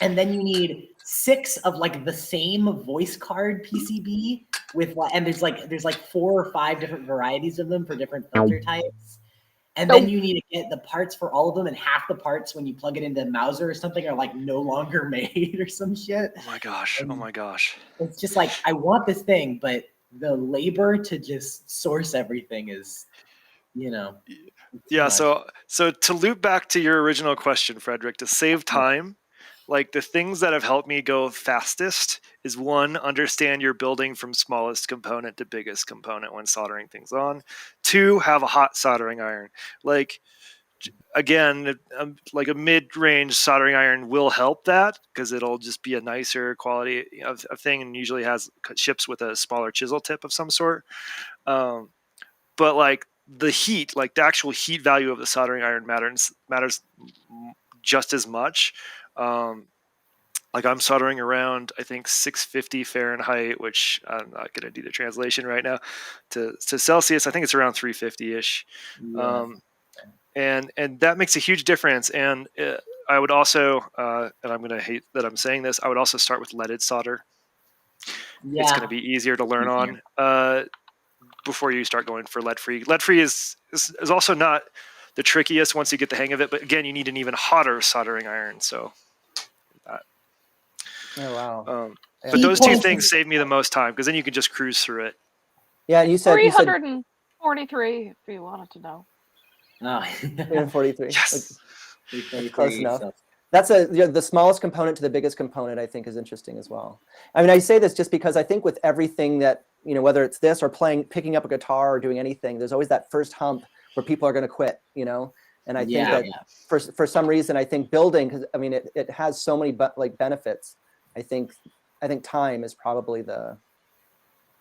and then you need 6 of like the same voice card PCB and there's like 4 or 5 different varieties of them for different filter types. And then you need to get the parts for all of them, and half the parts when you plug it into Mauser or something are like no longer made or some shit. oh my gosh. It's just like, I want this thing, but the labor to just source everything is, Yeah. much. So to loop back to your original question, Frederick, to save time, like the things that have helped me go fastest is 1, understand your building from smallest component to biggest component when soldering things on. 2, have a hot soldering iron. Like, again, like a mid-range soldering iron will help that because it'll just be a nicer quality of thing, and usually ships with a smaller chisel tip of some sort. But like the heat, like the actual heat value of the soldering iron matters just as much. Like I'm soldering around, I think 650 Fahrenheit, which I'm not going to do the translation right now to Celsius. I think it's around 350-ish. Yeah. And that makes a huge difference. And I would also, and I'm going to hate that I'm saying this, I would also start with leaded solder. Yeah. It's going to be easier to learn on before you start going for lead-free. Lead-free is also not the trickiest once you get the hang of it. But again, you need an even hotter soldering iron. So Oh, wow. but those 2 things save me the most time because then you can just cruise through it. Yeah, you said 300 and 43, if you wanted to know. Oh, 343. Yes. That's close enough. So, That's the smallest component to the biggest component, I think, is interesting as well. I mean, I say this just because I think with everything that, whether it's this or picking up a guitar or doing anything, there's always that first hump where people are going to quit, And I think that for some reason, I think building, because I mean, it has so many benefits. I think time is probably the.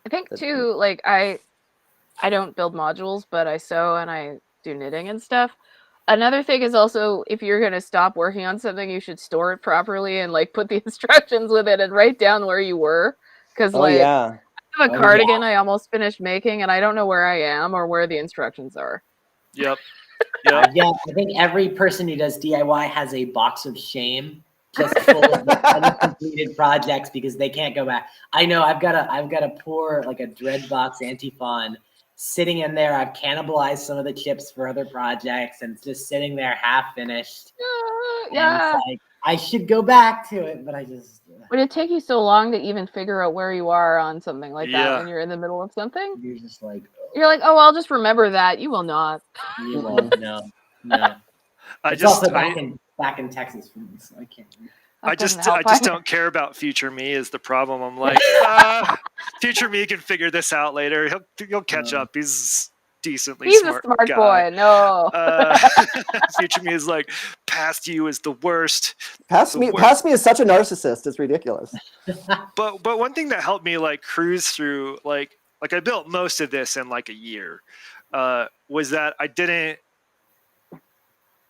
I think too, like I don't build modules, but I sew and I do knitting and stuff. Another thing is also, if you're going to stop working on something, you should store it properly and like put the instructions with it and write down where you were. Because like yeah. I have a cardigan I almost finished making and I don't know where I am or where the instructions are. Yep. Yeah, I think every person who does DIY has a box of shame just full of uncompleted projects because they can't go back. I know I've got a poor like a Dreadbox Antiphon sitting in there. I've cannibalized some of the chips for other projects and it's just sitting there half finished. Yeah. And it's like, I should go back to it, but I just. Would it take you so long to even figure out where you are on something like that when you're in the middle of something? You're just like. You're like, oh, I'll just remember that. You will not. You won't. No. I just back in Texas for me, so I can't. I just don't care about future me is the problem. I'm like, future me can figure this out later. He'll catch up. He's decently smart. He's a smart guy. boy. No. Future me is like, past you is the worst. Past me is such a narcissist. It's ridiculous. But one thing that helped me like cruise through like I built most of this in like a year was that I didn't.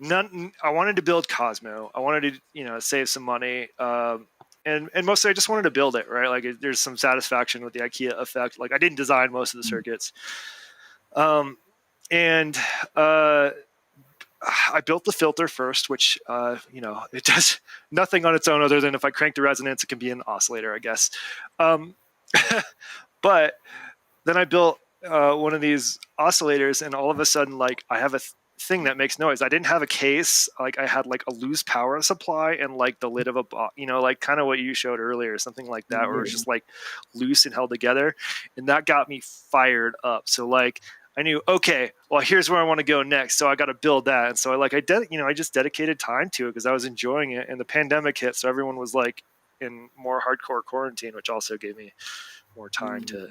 I wanted to build Cosmo. I wanted to, save some money. And mostly I just wanted to build it, right? Like there's some satisfaction with the IKEA effect. Like I didn't design most of the circuits. And I built the filter first, which, it does nothing on its own other than if I crank the resonance, it can be an oscillator, I guess. But then I built one of these oscillators and all of a sudden, like I have a thing that makes noise. I didn't have a case. Like I had like a loose power supply and like the lid of a box, like kind of what you showed earlier, something like that, where it's just like loose and held together. And that got me fired up. So like I knew, okay, well, here's where I want to go next. So I got to build that. And so I just dedicated time to it because I was enjoying it. And the pandemic hit. So everyone was like in more hardcore quarantine, which also gave me more time to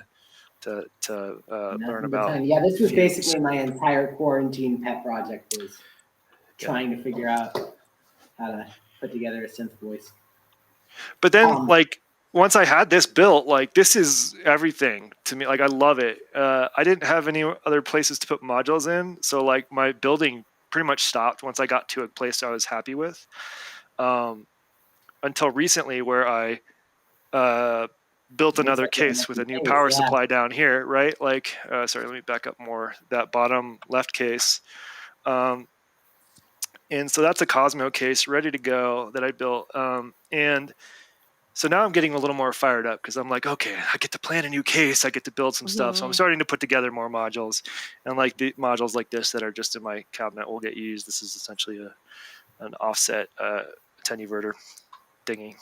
learn about. Yeah, this was basically my entire quarantine pet project was trying to figure out how to put together a synth voice. But then like once I had this built, like this is everything to me. Like I love it. I didn't have any other places to put modules in. So like my building pretty much stopped once I got to a place I was happy with. Until recently where I built another case with a new power supply down here, right? Like, sorry, let me back up more. That bottom left case. And so that's a Cosmo case ready to go that I built. And so now I'm getting a little more fired up because I'm like, okay, I get to plan a new case. I get to build some stuff. So I'm starting to put together more modules. And like the modules like this that are just in my cabinet will get used. This is essentially an offset attenuverter dingy.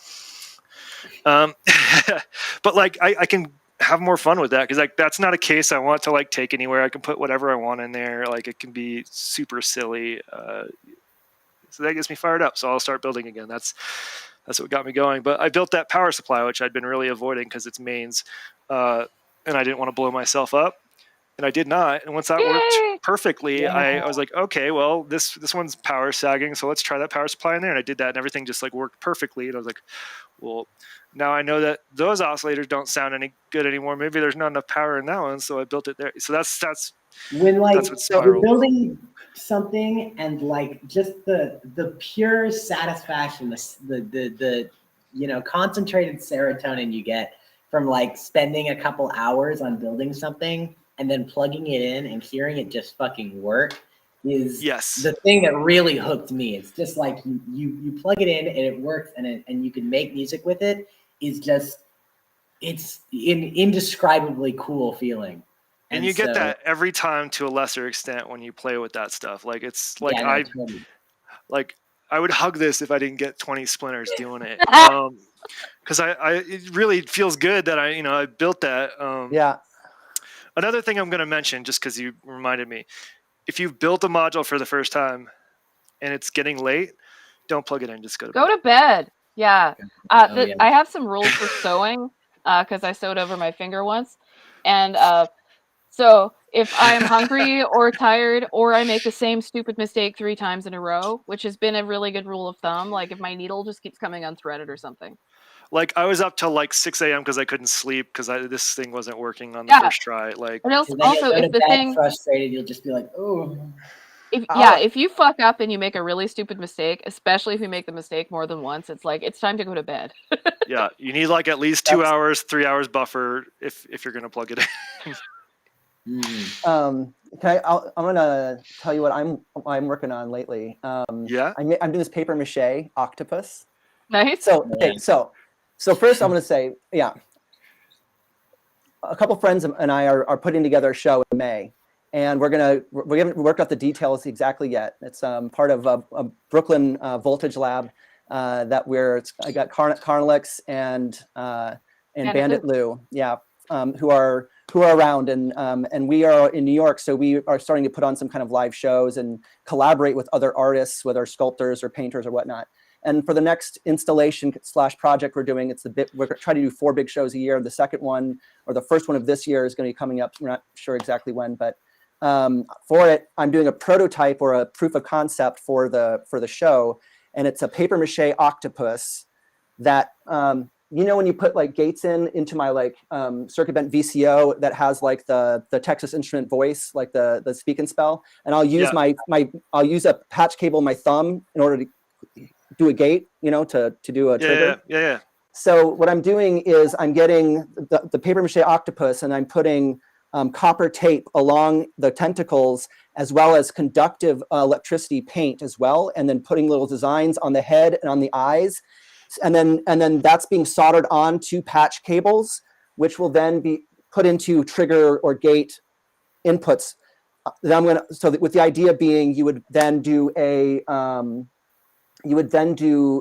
But like I can have more fun with that because like that's not a case I want to like take anywhere. I can put whatever I want in there. Like it can be super silly. So that gets me fired up. So I'll start building again. That's what got me going. But I built that power supply, which I'd been really avoiding because it's mains, and I didn't want to blow myself up. And I did not. And once that worked perfectly, I was like, okay, well, this one's power sagging, so let's try that power supply in there. And I did that, and everything just like worked perfectly. And I was like, well, now I know that those oscillators don't sound any good anymore. Maybe there's not enough power in that one, so I built it there. So that's when like that's what you're building something and like just the pure satisfaction, the concentrated serotonin you get from like spending a couple hours on building something and then plugging it in and hearing it just fucking work is the thing that really hooked me. It's just like you plug it in and it works and you can make music with it. Is just it's an indescribably cool feeling. And you get that every time to a lesser extent when you play with that stuff. Like it's like I would hug this if I didn't get 20 splinters doing it. Because it really feels good that I built that. Another thing I'm going to mention, just because you reminded me, if you've built a module for the first time and it's getting late, don't plug it in. Just go to Go bed. to bed. Yeah. Oh, yeah. I have some rules for sewing because I sewed over my finger once. And so if I'm hungry or tired or I make the same stupid mistake 3 times in a row, which has been a really good rule of thumb, like if my needle just keeps coming unthreaded or something. Like I was up till like 6 a.m. because I couldn't sleep because this thing wasn't working on the Yeah. first try. Like, And And then also you'll go if to the bed thing frustrated, you'll just be like, oh. if you fuck up and you make a really stupid mistake, especially if you make the mistake more than once, it's like it's time to go to bed. yeah, you need like at least 2 hours, 3 hours buffer if you're going to plug it in. Mhm. I'm gonna tell you what I'm working on lately. Yeah. I'm doing this paper mache octopus. Nice. So okay, so first I'm gonna say, yeah, a couple friends and I are putting together a show in May, and we haven't worked out the details exactly yet. It's part of a Brooklyn voltage lab that I got Carnelix and Bandit Lou, yeah, who are around, and we are in New York, so we are starting to put on some kind of live shows and collaborate with other artists, whether sculptors or painters or whatnot. And for the next installation / project we're doing, we're trying to do 4 big shows a year. The second one, or the first one of this year, is going to be coming up. We're not sure exactly when, but for it, I'm doing a prototype or a proof of concept for the show, and it's a paper mache octopus that when you put like gates into my like circuit bent VCO that has like the Texas Instrument voice, like the speak and spell, and I'll use I'll use a patch cable in my thumb in order to do a gate, to do a trigger. Yeah. So what I'm doing is I'm getting the paper mache octopus and I'm putting copper tape along the tentacles as well as conductive electricity paint as well, and then putting little designs on the head and on the eyes, and then that's being soldered onto patch cables, which will then be put into trigger or gate inputs. With the idea being you would then do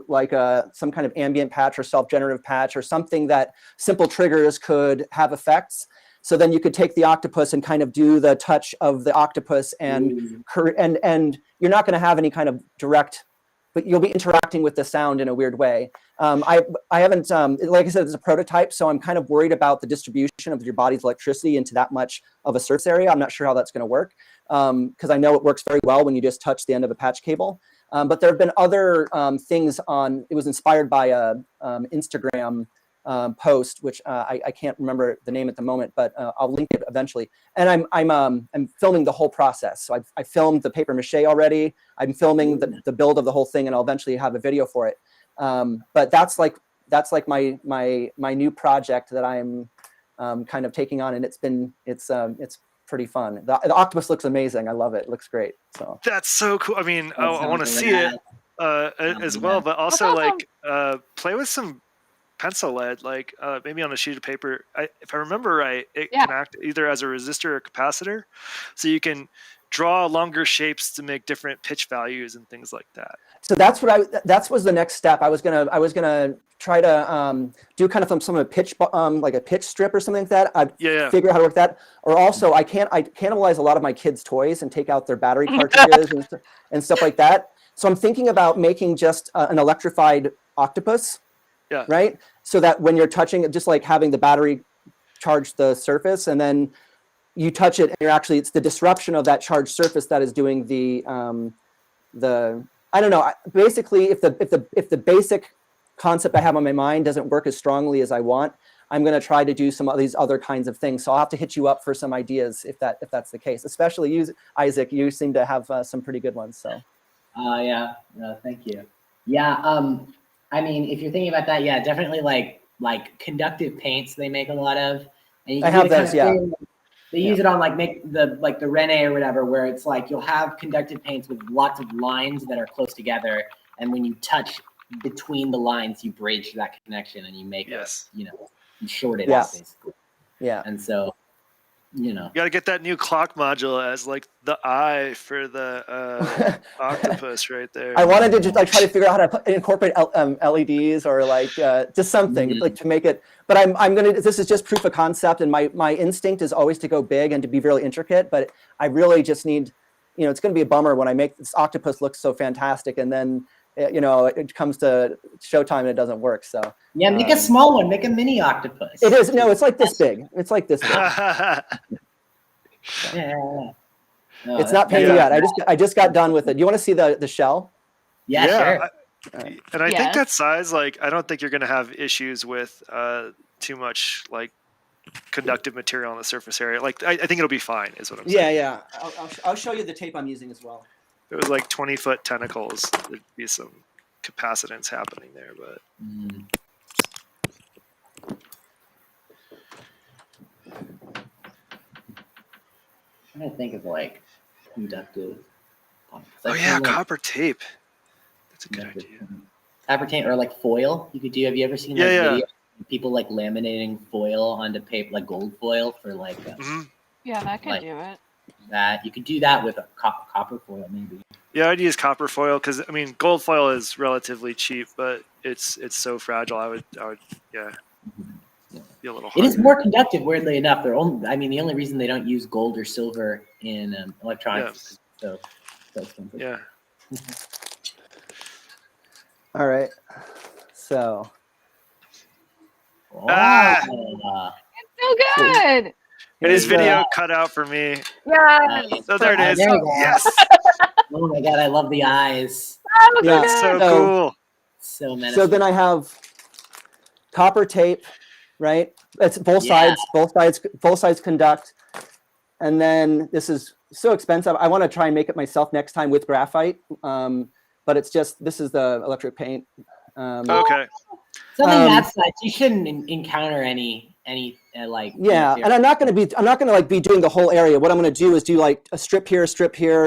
like some kind of ambient patch or self-generative patch or something that simple triggers could have effects. So then you could take the octopus and kind of do the touch of the octopus and you're not going to have any kind of direct, but you'll be interacting with the sound in a weird way. I haven't, like I said, it's a prototype, so I'm kind of worried about the distribution of your body's electricity into that much of a surface area. I'm not sure how that's going to work because I know it works very well when you just touch the end of a patch cable. But there have been other things it was inspired by a Instagram post, which I can't remember the name at the moment, but I'll link it eventually. And I'm filming the whole process. So I filmed the paper mache already. I'm filming the build of the whole thing, and I'll eventually have a video for it. But that's like my new project that I'm kind of taking on, and it's pretty fun. The octopus looks amazing. I love it. It looks great. So That's so cool. I mean, I want to see it as well, but That's also awesome. like play with some pencil lead, like maybe on a sheet of paper. If I remember right, it can act either as a resistor or capacitor, so you can draw longer shapes to make different pitch values and things like that. So that was the next step. I was gonna try to do kind of some pitch like a pitch strip or something like that. I figure out how to work that. Or also I cannibalize a lot of my kids' toys and take out their battery cartridges and stuff like that. So I'm thinking about making just an electrified octopus. Yeah. Right. So that when you're touching it, just like having the battery charge the surface, and then you touch it, and it's the disruption of that charged surface that is doing the I don't know. Basically, if the basic concept I have on my mind doesn't work as strongly as I want, I'm going to try to do some of these other kinds of things. So I'll have to hit you up for some ideas if that's the case. Especially you, Isaac. You seem to have some pretty good ones. So. Yeah. No, thank you. Yeah. I mean, if you're thinking about that, yeah, definitely like conductive paints they make a lot of. And you can I have those. Yeah. They use it on like the Rene or whatever, where it's like you'll have conductive paints with lots of lines that are close together, and when you touch between the lines, you bridge that connection and you make you short it out basically. Yeah. And so you know. You got to get that new clock module as like the eye for the octopus right there. I wanted to just like try to figure out how to incorporate LEDs or like just something like to make it. But I'm gonna. This is just proof of concept, and my instinct is always to go big and to be really intricate. But I really just need, it's going to be a bummer when I make this octopus look so fantastic, and then it comes to showtime and it doesn't work. So yeah, make a small one. Make a mini octopus. it is. No, it's like this big. It's like this big. Yeah. No, It's not painted yet. I just got done with it. Do you want to see the shell? Yeah, sure. And I think that size, like, I don't think you're going to have issues with too much like conductive material on the surface area. Like, I think it'll be fine, is what I'm saying. Yeah. I'll show you the tape I'm using as well. It was like 20-foot tentacles. There'd be some capacitance happening there, but. I'm trying to think of like conductive. Oh yeah, copper tape. That's a good idea. Copper tape or like foil. You could do. Have you ever seen video of people like laminating foil onto paper, like gold foil for like? Yeah, that could do it. That you could do that with a copper foil, maybe. Yeah, I'd use copper foil because I mean gold foil is relatively cheap, but it's so fragile. I would be a little harder. It is more conductive, weirdly enough. The only reason they don't use gold or silver in electronics is so expensive. Yeah. All right. So. Ah! It's so good. And his video cut out for me. Yeah. So there it is. There we go. Yes. Oh my god, I love the eyes. Yeah. So cool. So menacing. So then I have copper tape, right? It's both sides. Both sides conduct. And then this is so expensive. I want to try and make it myself next time with graphite. But it's just this is the electric paint. Okay. Something that size, you shouldn't encounter any like. Yeah, and I'm not going to be doing the whole area. What I'm going to do is do like a strip here,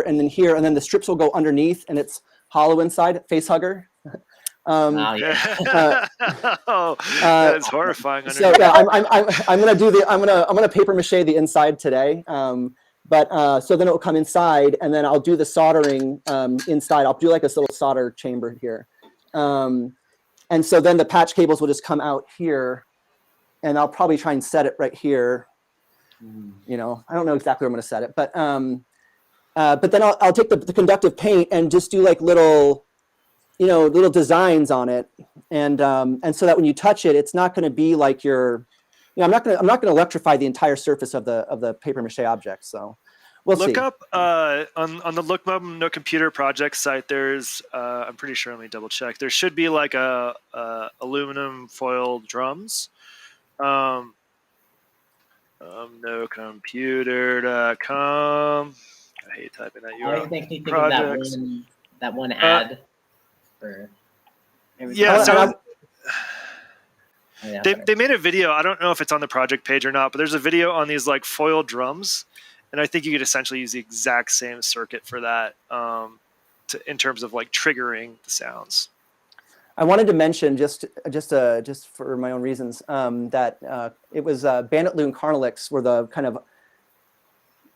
and then here, and then the strips will go underneath, and it's hollow inside. Face hugger. That's horrifying. So yeah, I'm gonna paper mache the inside today. So then it will come inside, and then I'll do the soldering inside. I'll do like this little solder chamber here, and so then the patch cables will just come out here, and I'll probably try and set it right here. I don't know exactly where I'm going to set it, but then I'll take the conductive paint and just do like little designs on it, and so that when you touch it, it's not going to be like I'm not going to electrify the entire surface of the paper mache object. So we'll see. Look up on the Look Mum No Computer project site. There's I'm pretty sure. Let me double check. There should be like a aluminum foil drums. NoComputer.com. I hate typing that URL. It makes me think of that one ad for. They made a video. I don't know if it's on the project page or not, but there's a video on these like foil drums, and I think you could essentially use the exact same circuit for that in terms of like triggering the sounds. I wanted to mention just for my own reasons that it was Bandit Loon Carnolix were the kind of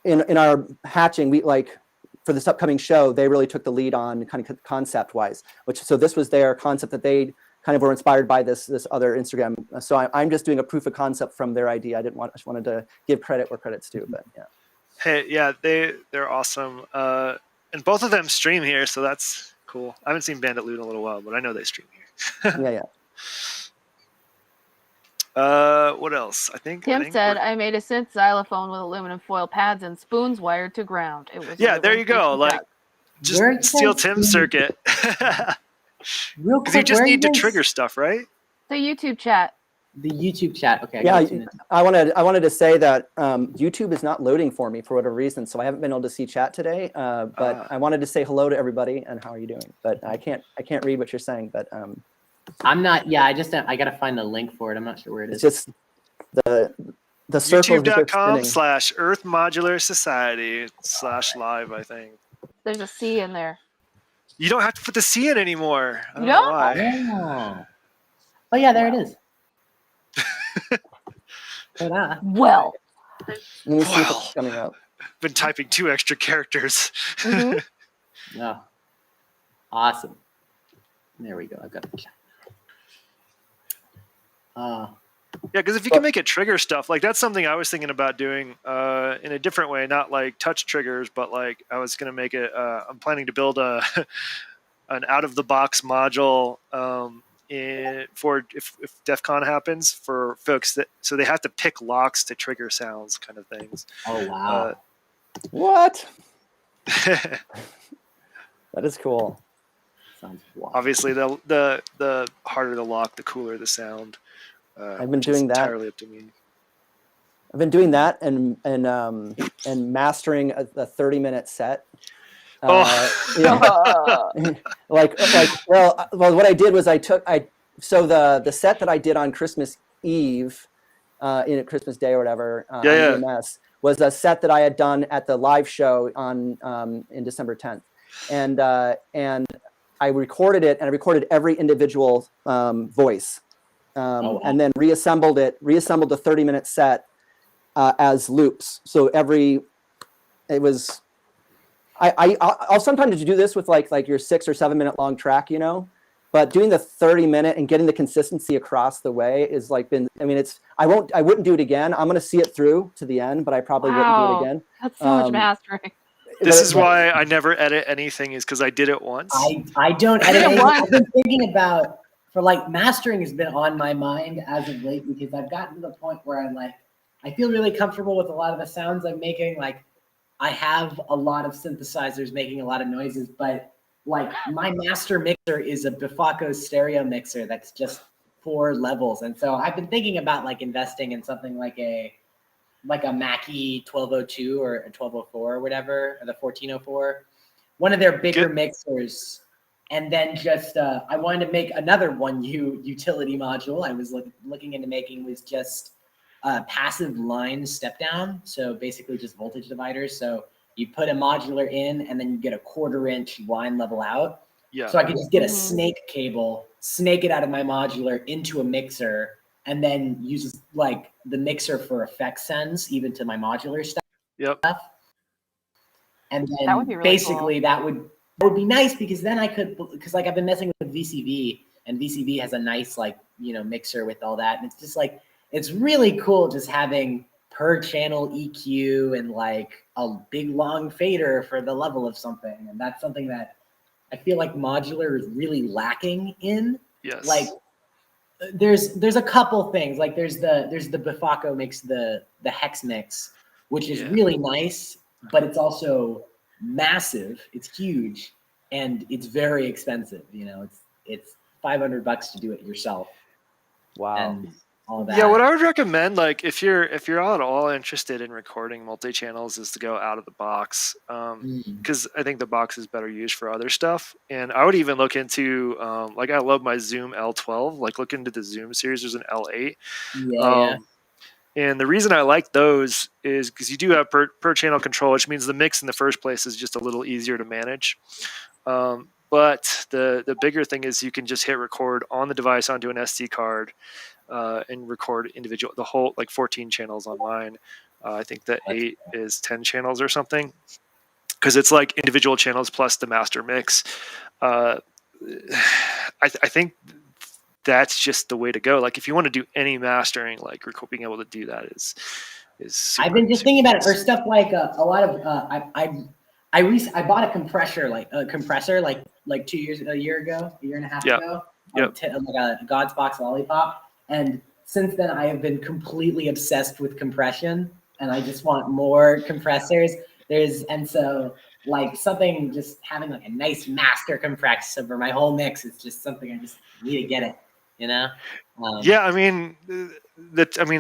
in our hatching. We like for this upcoming show, they really took the lead on kind of concept wise. So this was their concept that they kind of were inspired by this other Instagram. So I'm just doing a proof of concept from their idea. I just wanted to give credit where credit's due, but yeah. Hey, yeah, they're awesome, and both of them stream here, so that's cool. I haven't seen Bandit Loot in a little while, but I know they stream here. What else? Tim said, I made a synth xylophone with aluminum foil pads and spoons wired to ground. It was there you go. Like, just steal Tim's circuit. Because you just need to trigger stuff, right? The YouTube chat. The YouTube chat. Okay. I wanted to say that YouTube is not loading for me for whatever reason, so I haven't been able to see chat today. But I wanted to say hello to everybody and how are you doing? But I can't read what you're saying. But I'm not. Yeah, I got to find the link for it. I'm not sure where it is. It's just the circle. YouTube.com/Earth Modular Society /live. I think there's a C in there. You don't have to put the C in anymore. I don't know why. Oh yeah, there it is. Well, Let me see if Wow. it's coming up. Been typing 2 extra characters. Mhm. Oh, awesome. There we go. I've got the chat. Yeah, because if you can make it trigger stuff, like that's something I was thinking about doing in a different way, not like touch triggers, but like I was going to make it. I'm planning to build an out of the box module for if DEF CON happens for folks that so they have to pick locks to trigger sounds, kind of things. Oh wow. What? That is cool. Sounds wild. Obviously, the harder the lock, the cooler the sound. I've been which is doing that. entirely up to me. I've been doing that and mastering a 30-minute set. Oh. Yeah. well, what I did was so the set that I did on Christmas Eve, in a Christmas Day or whatever, on EMS was a set that I had done at the live show on in December 10th, and I recorded it, and I recorded every individual voice, and then reassembled the 30-minute set as loops. So I'll sometimes do this with like your 6 or 7 minute long track, but doing the 30-minute and getting the consistency across the way is like I wouldn't do it again. I'm going to see it through to the end, but I probably wouldn't do it again. That's so much mastering. This is why I never edit anything, is because I did it once. I don't edit anything. I've been thinking about, for like mastering has been on my mind as of late, because I've gotten to the point where I feel really comfortable with a lot of the sounds I'm making. Like I have a lot of synthesizers making a lot of noises, but like my master mixer is a Bifaco stereo mixer that's just 4 levels. And so I've been thinking about like investing in something like a Mackie 1202 or a 1204 or whatever, or the 1404, one of their bigger mixers. And then just, I wanted to make another utility module I was looking into making, was just passive line step down. So basically just voltage dividers. So you put a modular in and then you get a 1/4 inch line level out. Yeah. So I could just get a snake cable, snake it out of my modular into a mixer, and then use like the mixer for effect sends even to my modular stuff. Yep. And then That would be really basically cool. that would be nice, because then I could, because like I've been messing with VCV, and VCV has a nice mixer with all that, and it's just like, it's really cool just having per channel EQ and like a big long fader for the level of something. And that's something that I feel like modular is really lacking in. Yes. Like there's a couple things, like there's the Bifaco mix, the hex mix, which is really nice, but it's also massive. It's huge and it's very expensive. It's $500 to do it yourself. Wow. And all that. Yeah, what I would recommend, like if you're at all interested in recording multi-channels, is to go out of the box, because I think the box is better used for other stuff. And I would even look into like I love my Zoom L12, like look into the Zoom series. There's an L8. And the reason I like those is because you do have per channel control, which means the mix in the first place is just a little easier to manage. But the bigger thing is you can just hit record on the device onto an SD card. And record the whole 14 channels on mine. I think the 8 is 10 channels or something, because it's like individual channels plus the master mix. I think that's just the way to go. Like if you want to do any mastering, like being able to do that is super, I've been just thinking about it for stuff like a lot of I bought a compressor like a year and a half ago. Like a God's Box Lollipop. And since then, I have been completely obsessed with compression, and I just want more compressors. So like something, just having like a nice master compressor for my whole mix is just something I just need to get it, Yeah, I mean,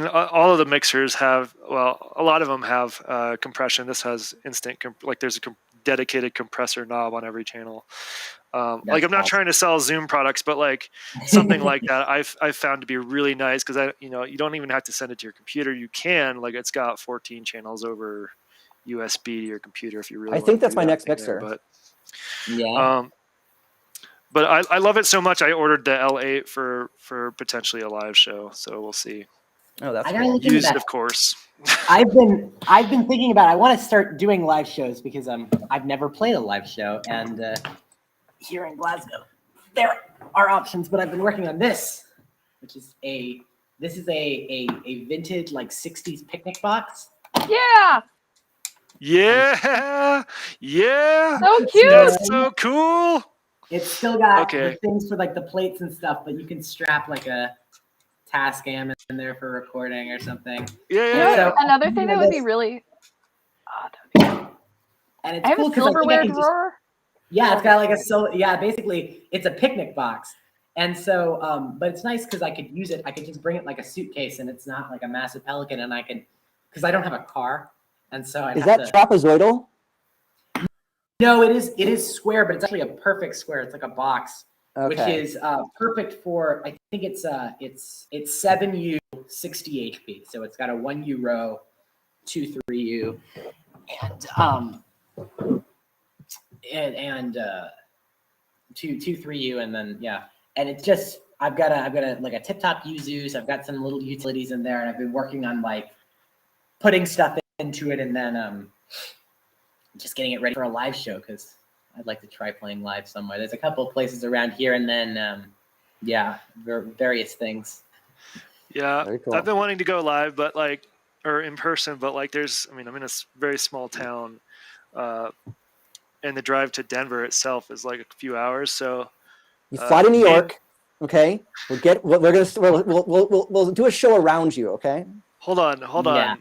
all of the mixers have, a lot of them have compression. This has instant, there's a dedicated compressor knob on every channel. I'm not trying to sell Zoom products, but like something like that, I've found to be really nice, because you don't even have to send it to your computer. You can, like, it's got 14 channels over USB to your computer if you really. I think that's my next mixer. But I love it so much. I ordered the L8 for potentially a live show, so we'll see. Oh, that's cool. Used, of course. I've been thinking about. I want to start doing live shows because I've never played a live show, and here in Glasgow there are options. But I've been working on this, which is a vintage like '60s picnic box. Yeah. Yeah. Yeah. So It's cute. That's so cool. It's still got Okay. the things for like the plates and stuff, but you can strap like a Tascam in there for recording or something. Yeah, You yeah, know, yeah. another thing that would be really. Oh, that would be And it's I have cool a because I think I silverware can just, drawer. yeah, it's got like basically it's a picnic box. And so, but it's nice because I could use it. I could just bring it like a suitcase, and it's not like a massive Pelican. And I can, because I don't have a car, and so I Is that trapezoidal? No, it is square, but it's actually a perfect square. It's like a box, which Okay. is perfect for. I think it's 7U 60 HP, so it's got a 1U row, 2 3U, and 2 3U, and then yeah, and it's just I've got a like a tip top Yuzu. So I've got some little utilities in there, and I've been working on like putting stuff into it, and then just getting it ready for a live show because I'd like to try playing live somewhere. There's a couple of places around here, and then various things. Yeah. Very cool. I've been wanting to go live, but like, or in person, but like, I'm in a very small town, and the drive to Denver itself is like a few hours. So You fly to New York, okay? We'll do a show around you, okay? Hold on. Yeah.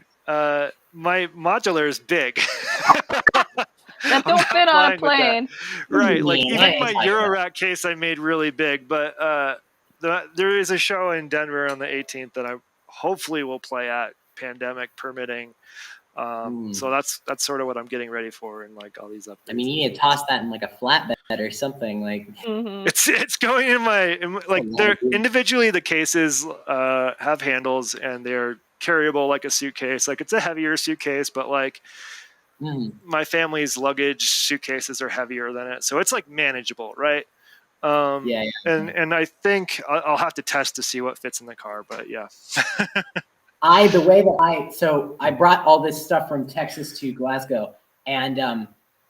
My modular is big. That don't fit on a flying with that. plane. Right. Like Yeah, even my it's like Eurorack case I made really big, but there is a show in Denver on the 18th that I hopefully will play at, pandemic permitting. So that's sort of what I'm getting ready for, and like all these updates. I mean, you need to toss that in like a flatbed or something. Like It's going in my like they're individually, the cases have handles and they're carryable like a suitcase. Like it's a heavier suitcase, but like my family's luggage suitcases are heavier than it, so it's like manageable, right? And I think I'll have to test to see what fits in the car, but yeah. I brought all this stuff from Texas to Glasgow, and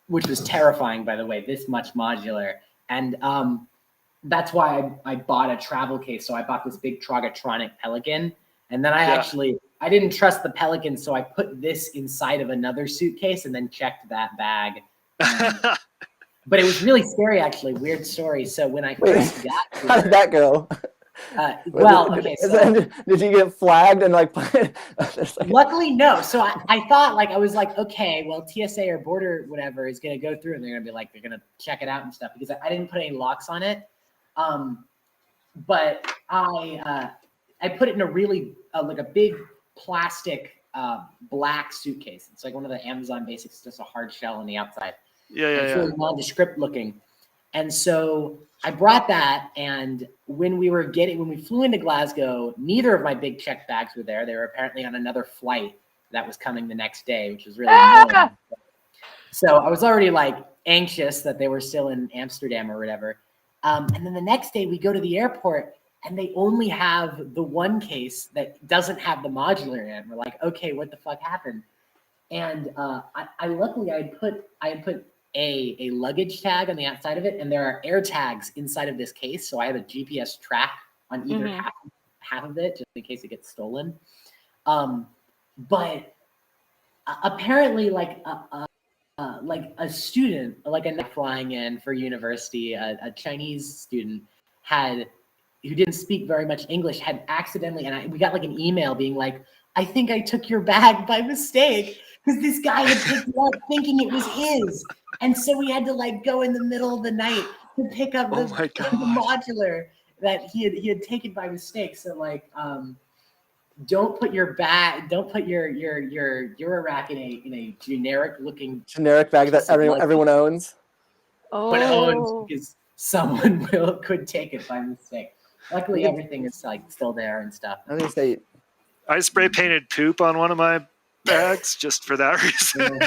which was terrifying, by the way, this much modular. And that's why I bought a travel case. So I bought this big Trogotronic Pelican, and then I didn't trust the Pelican, so I put this inside of another suitcase and then checked that bag. But it was really scary, actually. Weird story. So when I first got here, how did that go? Did you get flagged and like? Luckily, no. So I thought I was like, okay, well, TSA or border whatever is going to go through, and they're going to be like, they're going to check it out and stuff, because I didn't put any locks on it. But I put it in a really like a big plastic black suitcase. It's like one of the Amazon basics, just a hard shell on the outside. It's really nondescript looking. And so I brought that, and when we flew into Glasgow, neither of my big check bags were there. They were apparently on another flight that was coming the next day, which was really annoying. So I was already like anxious that they were still in Amsterdam or whatever. And then the next day we go to the airport, and they only have the one case that doesn't have the modular in it. We're like, okay, what the fuck happened? And I luckily I had put a luggage tag on the outside of it, and there are air tags inside of this case, so I have a GPS track on either half of it, just in case it gets stolen. But apparently, like a student, like a flying in for university, a Chinese student who didn't speak very much English, had accidentally, and we got like an email being like, I think I took your bag by mistake, because this guy had picked it up thinking it was his. And so we had to like go in the middle of the night to pick up the modular that he had taken by mistake. So like, don't put your Eurorack in a generic bag that everyone owns. But owns because someone could take it by mistake. Luckily, everything is like still there and stuff. I was gonna say, I spray painted poop on one of my bags just for that reason.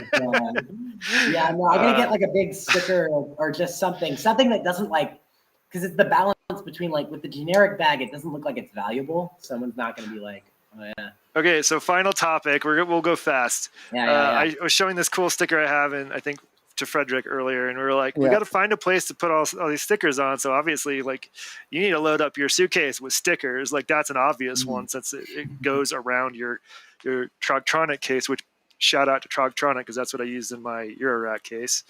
Yeah, no, I'm gonna get like a big sticker or just something that doesn't like, because it's the balance between like with the generic bag, it doesn't look like it's valuable. Someone's not gonna be like, Oh, yeah. Okay, so final topic. We'll go fast. Yeah, I was showing this cool sticker I have, and I think to Frederick earlier, and we were like, we Yeah. got to find a place to put all these stickers on. So obviously, like, you need to load up your suitcase with stickers. Like, that's an obvious one since it goes around your Trogtronic case. Which shout out to Trogtronic because that's what I used in my Eurorack case.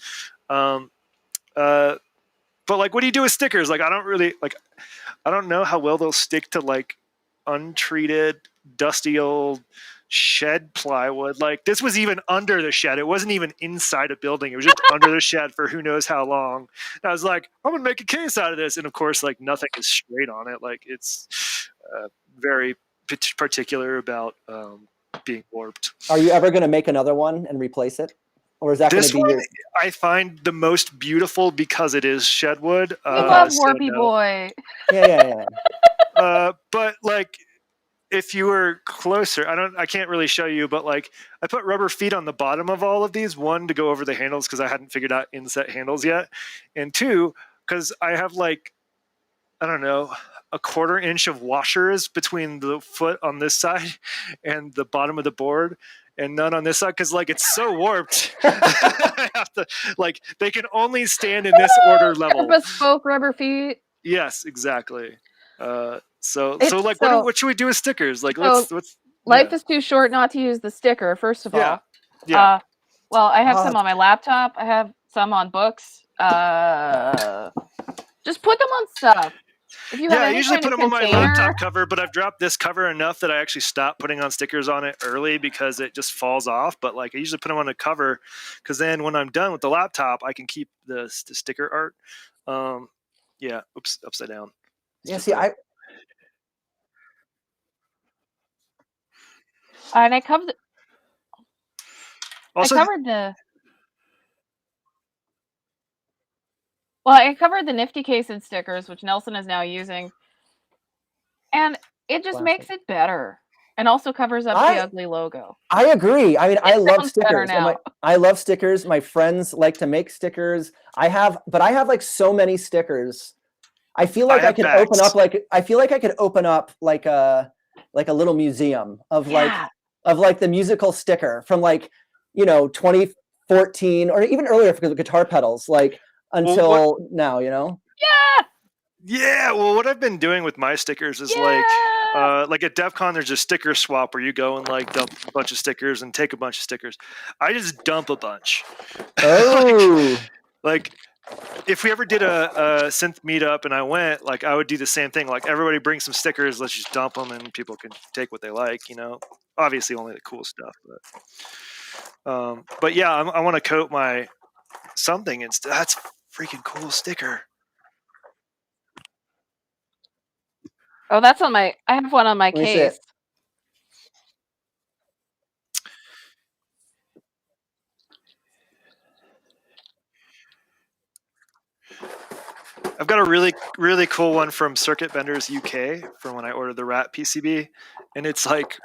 But like, what do you do with stickers? Like, I don't know how well they'll stick to like untreated, dusty old shed plywood. Like, this was even under the shed. It wasn't even inside a building. It was just under the shed for who knows how long. And I was like, I'm gonna make a case out of this. And of course, like, nothing is straight on it. Like, it's very particular about being warped. Are you ever going to make another one and replace it? Or is that going to This be one your... I find the most beautiful because it is shed-wood. We love so Warpy no. Boy. Yeah. But like, if you were closer, I can't really show you, but like, I put rubber feet on the bottom of all of these. One, to go over the handles because I hadn't figured out inset handles yet, and two, because I have like, I don't know, a 1/4 inch of washers between the foot on this side and the bottom of the board, and none on this side because like it's so warped. I have to, like, they can only stand in this order level. Bespoke rubber feet. Yes, exactly. So It's like, so- what should we do with stickers? Like, so let's Life is too short not to use the sticker, first of all. Yeah. Well, I have some on my laptop. I have some on books. Just put them on stuff. If you have I any usually kind put of them on my container- laptop cover, but I've dropped this cover enough that I actually stopped putting on stickers on it early because it just falls off. But like, I usually put them on the cover because then when I'm done with the laptop, I can keep the sticker art. Oops, upside down. Yeah, see, I And I covered. Also, I covered the. Well, I covered the Nifty case and stickers, which Nelson is now using, and it just makes it better, and also covers up the ugly logo. I agree. I mean, I love sounds better stickers. now. I love stickers. My friends like to make stickers. I have like so many stickers. I feel like I could open up like a little museum of like the musical sticker from like, 2014 or even earlier for the guitar pedals, like until now, Yeah, well, what I've been doing with my stickers is like at DEF CON, there's a sticker swap where you go and like dump a bunch of stickers and take a bunch of stickers. I just dump a bunch. Oh. like if we ever did a synth meetup and I went, like, I would do the same thing. Like, everybody bring some stickers, let's just dump them and people can take what they like, obviously only the cool stuff. But yeah, I want to coat my something and that's a freaking cool sticker. Oh, that's on my. I have one on my case. I've got a really, really cool one from Circuit Vendors UK from when I ordered the Rat PCB. And it's like,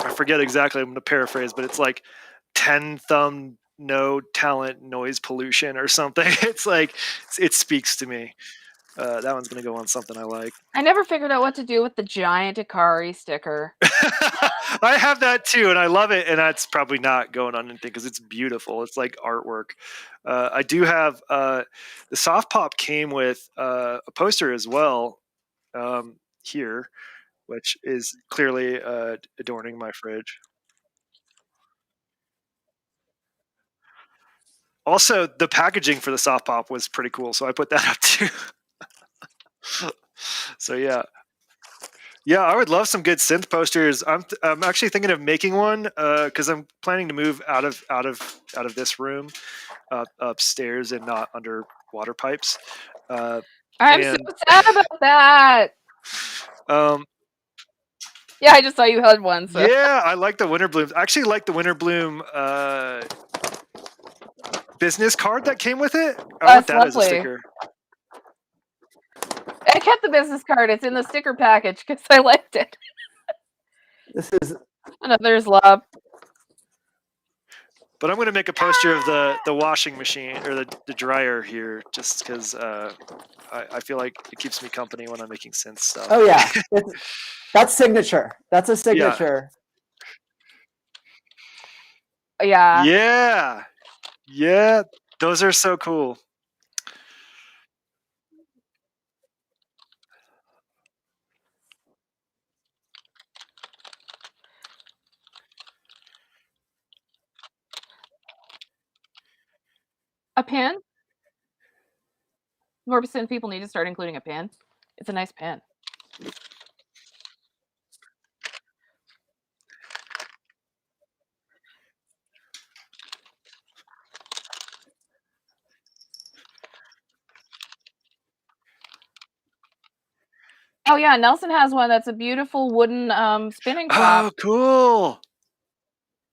I forget exactly, I'm going to paraphrase, but it's like 10 thumb, no talent, noise pollution or something. It's like, it speaks to me. That one's going to go on something I like. I never figured out what to do with the giant Ikari sticker. I have that too, and I love it. And that's probably not going on anything because it's beautiful. It's like artwork. I do have the Soft Pop came with a poster as well here, which is clearly adorning my fridge. Also, the packaging for the Soft Pop was pretty cool, so I put that up too. So yeah, I would love some good synth posters. I'm actually thinking of making one because I'm planning to move out of this room upstairs and not under water pipes. I'm so sad about that. Yeah, I just saw you had one. So. Yeah, I like the Winter Bloom. I actually like the Winter Bloom business card that came with it. I want that lovely. as a sticker. I kept the business card. It's in the sticker package because I liked it. This is another's love. But I'm going to make a poster of the washing machine or the dryer here, just because I feel like it keeps me company when I'm making synth stuff. Oh yeah, that's signature. That's a signature. Yeah. Yeah. Yeah. Those are so cool. A pin? More percent people need to start including a pin. It's a nice pin. Oh yeah, Nelson has one that's a beautiful wooden spinning top. Oh, cool.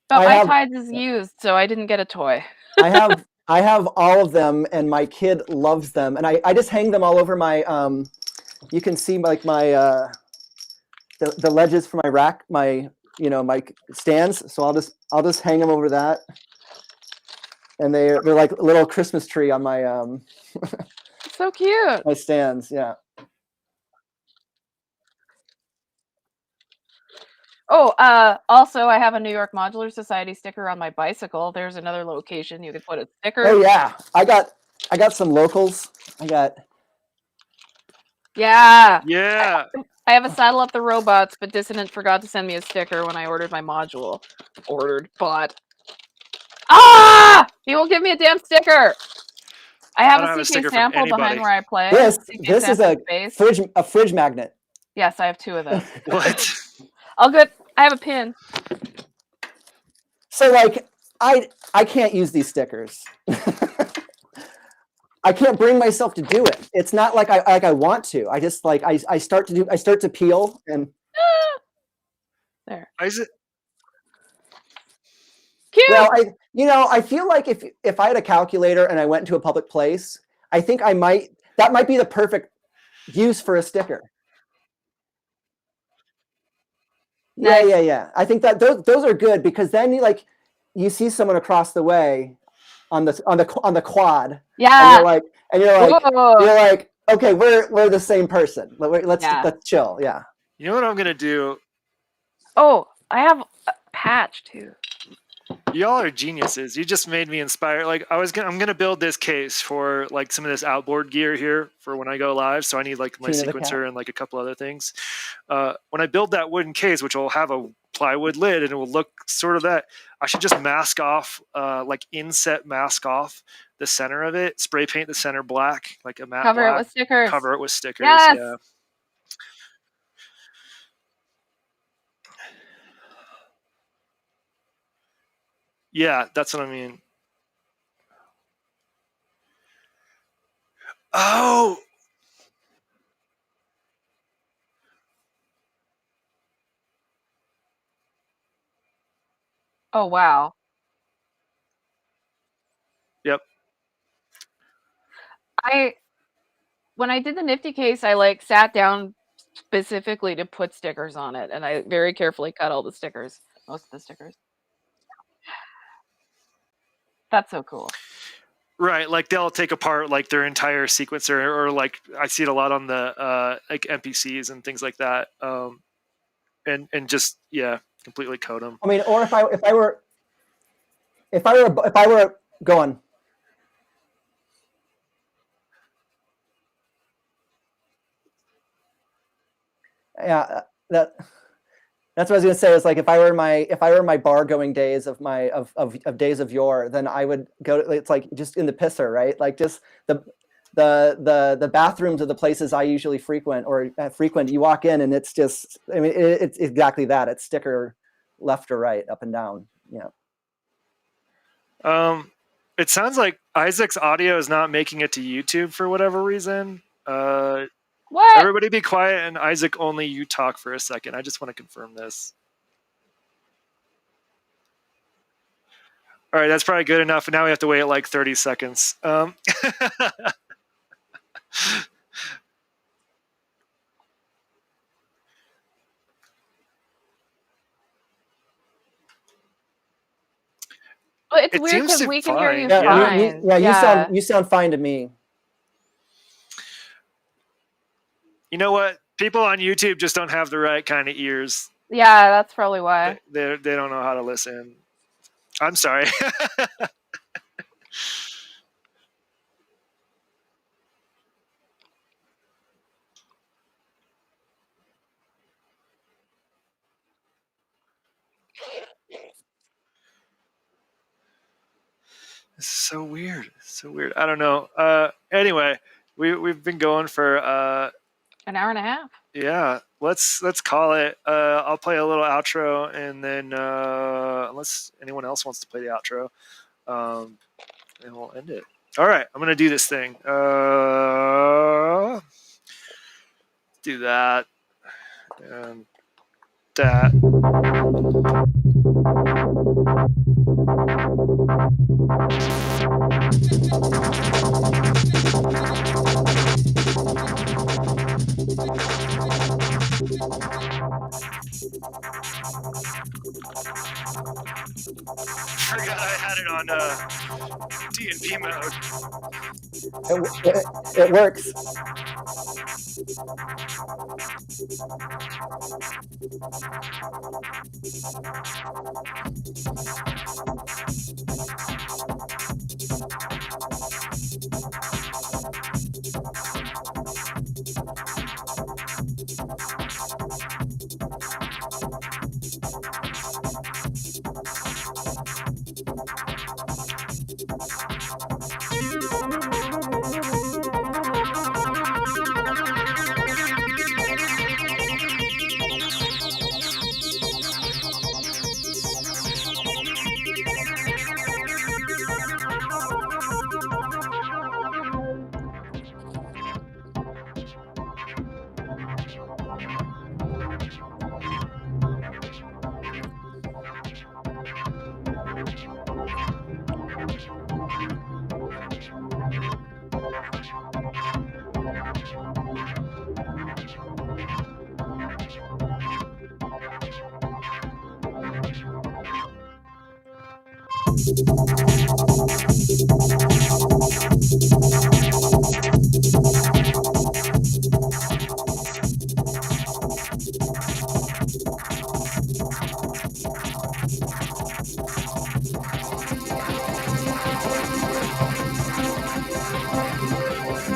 But I my have- tides is used, so I didn't get a toy. I have all of them, and my kid loves them, and I just hang them all over my. You can see like my the ledges for my rack, my my stands. So I'll just hang them over that, and they're like a little Christmas tree on my So cute. my stands. Yeah. Oh, also I have a New York Modular Society sticker on my bicycle. There's another location you could put a sticker. Oh yeah, I got some locals. Yeah. Yeah. I have a Saddle Up the Robots, but Dissonant forgot to send me a sticker when I ordered my module. Bought. Ah! He won't give me a damn sticker. I have don't have a a CK sticker from sample behind anybody. where I play. This CK is sample a space. fridge magnet. Yes, I have 2 of them. What? All good. I have a pin. So like I can't use these stickers. I can't bring myself to do it. It's not like I want to. I just like I start to peel and There. Isaac, Cute. well I feel like if I had a calculator and I went into a public place, I think that might be the perfect use for a sticker. Nice. Yeah. I think that those are good because then you see someone across the way on the quad. Yeah. And you're Whoa. like, okay, we're the same person. Let's chill. Yeah. you know what I'm going to do? Oh, I have a patch too. Y'all are geniuses. You just made me inspired. Like I'm gonna build this case for like some of this outboard gear here for when I go live. So I need like my Tina the cat. sequencer and like a couple other things. When I build that wooden case, which will have a plywood lid and it will look sort of that, I should just mask off, like inset mask off the center of it, spray paint the center black, like a matte Cover black. it with stickers. Cover it with stickers. Yes. Yeah. Yeah, that's what I mean. Oh, Oh wow. yep. When I did the Nifty case, I like sat down specifically to put stickers on it, and I very carefully cut all the stickers, most of the stickers. That's so cool. Right, like they'll take apart like their entire sequencer, or like I see it a lot on the like NPCs and things like that, and just completely code them. I mean, or if I were going. Yeah, that's what I was gonna say. Is like if I were in my bar going days of my of days of yore, then I would go. It's like just in the pisser, right? Like just the bathrooms of the places I usually frequent. You walk in and it's just. I mean, it's exactly that. It's sticker left or right, up and down. Yeah. It sounds like Isaac's audio is not making it to YouTube for whatever reason. What? Everybody be quiet and Isaac, only you talk for a second. I just want to confirm this. All right, that's probably good enough. And now we have to wait like 30 seconds. Well, it's It weird seems because to we can fine. hear you Yeah. fine. You sound fine to me. You know what? People on YouTube just don't have the right kind of ears. Yeah, that's probably why. They don't know how to listen. I'm sorry. This is so weird. So weird. I don't know. Anyway, we've been going for An hour and a half. yeah. Let's call it. I'll play a little outro, and then unless anyone else wants to play the outro, and we'll end it. All right, I'm gonna do this thing. Do that and that. Forgot I had it on DNP mode. It works.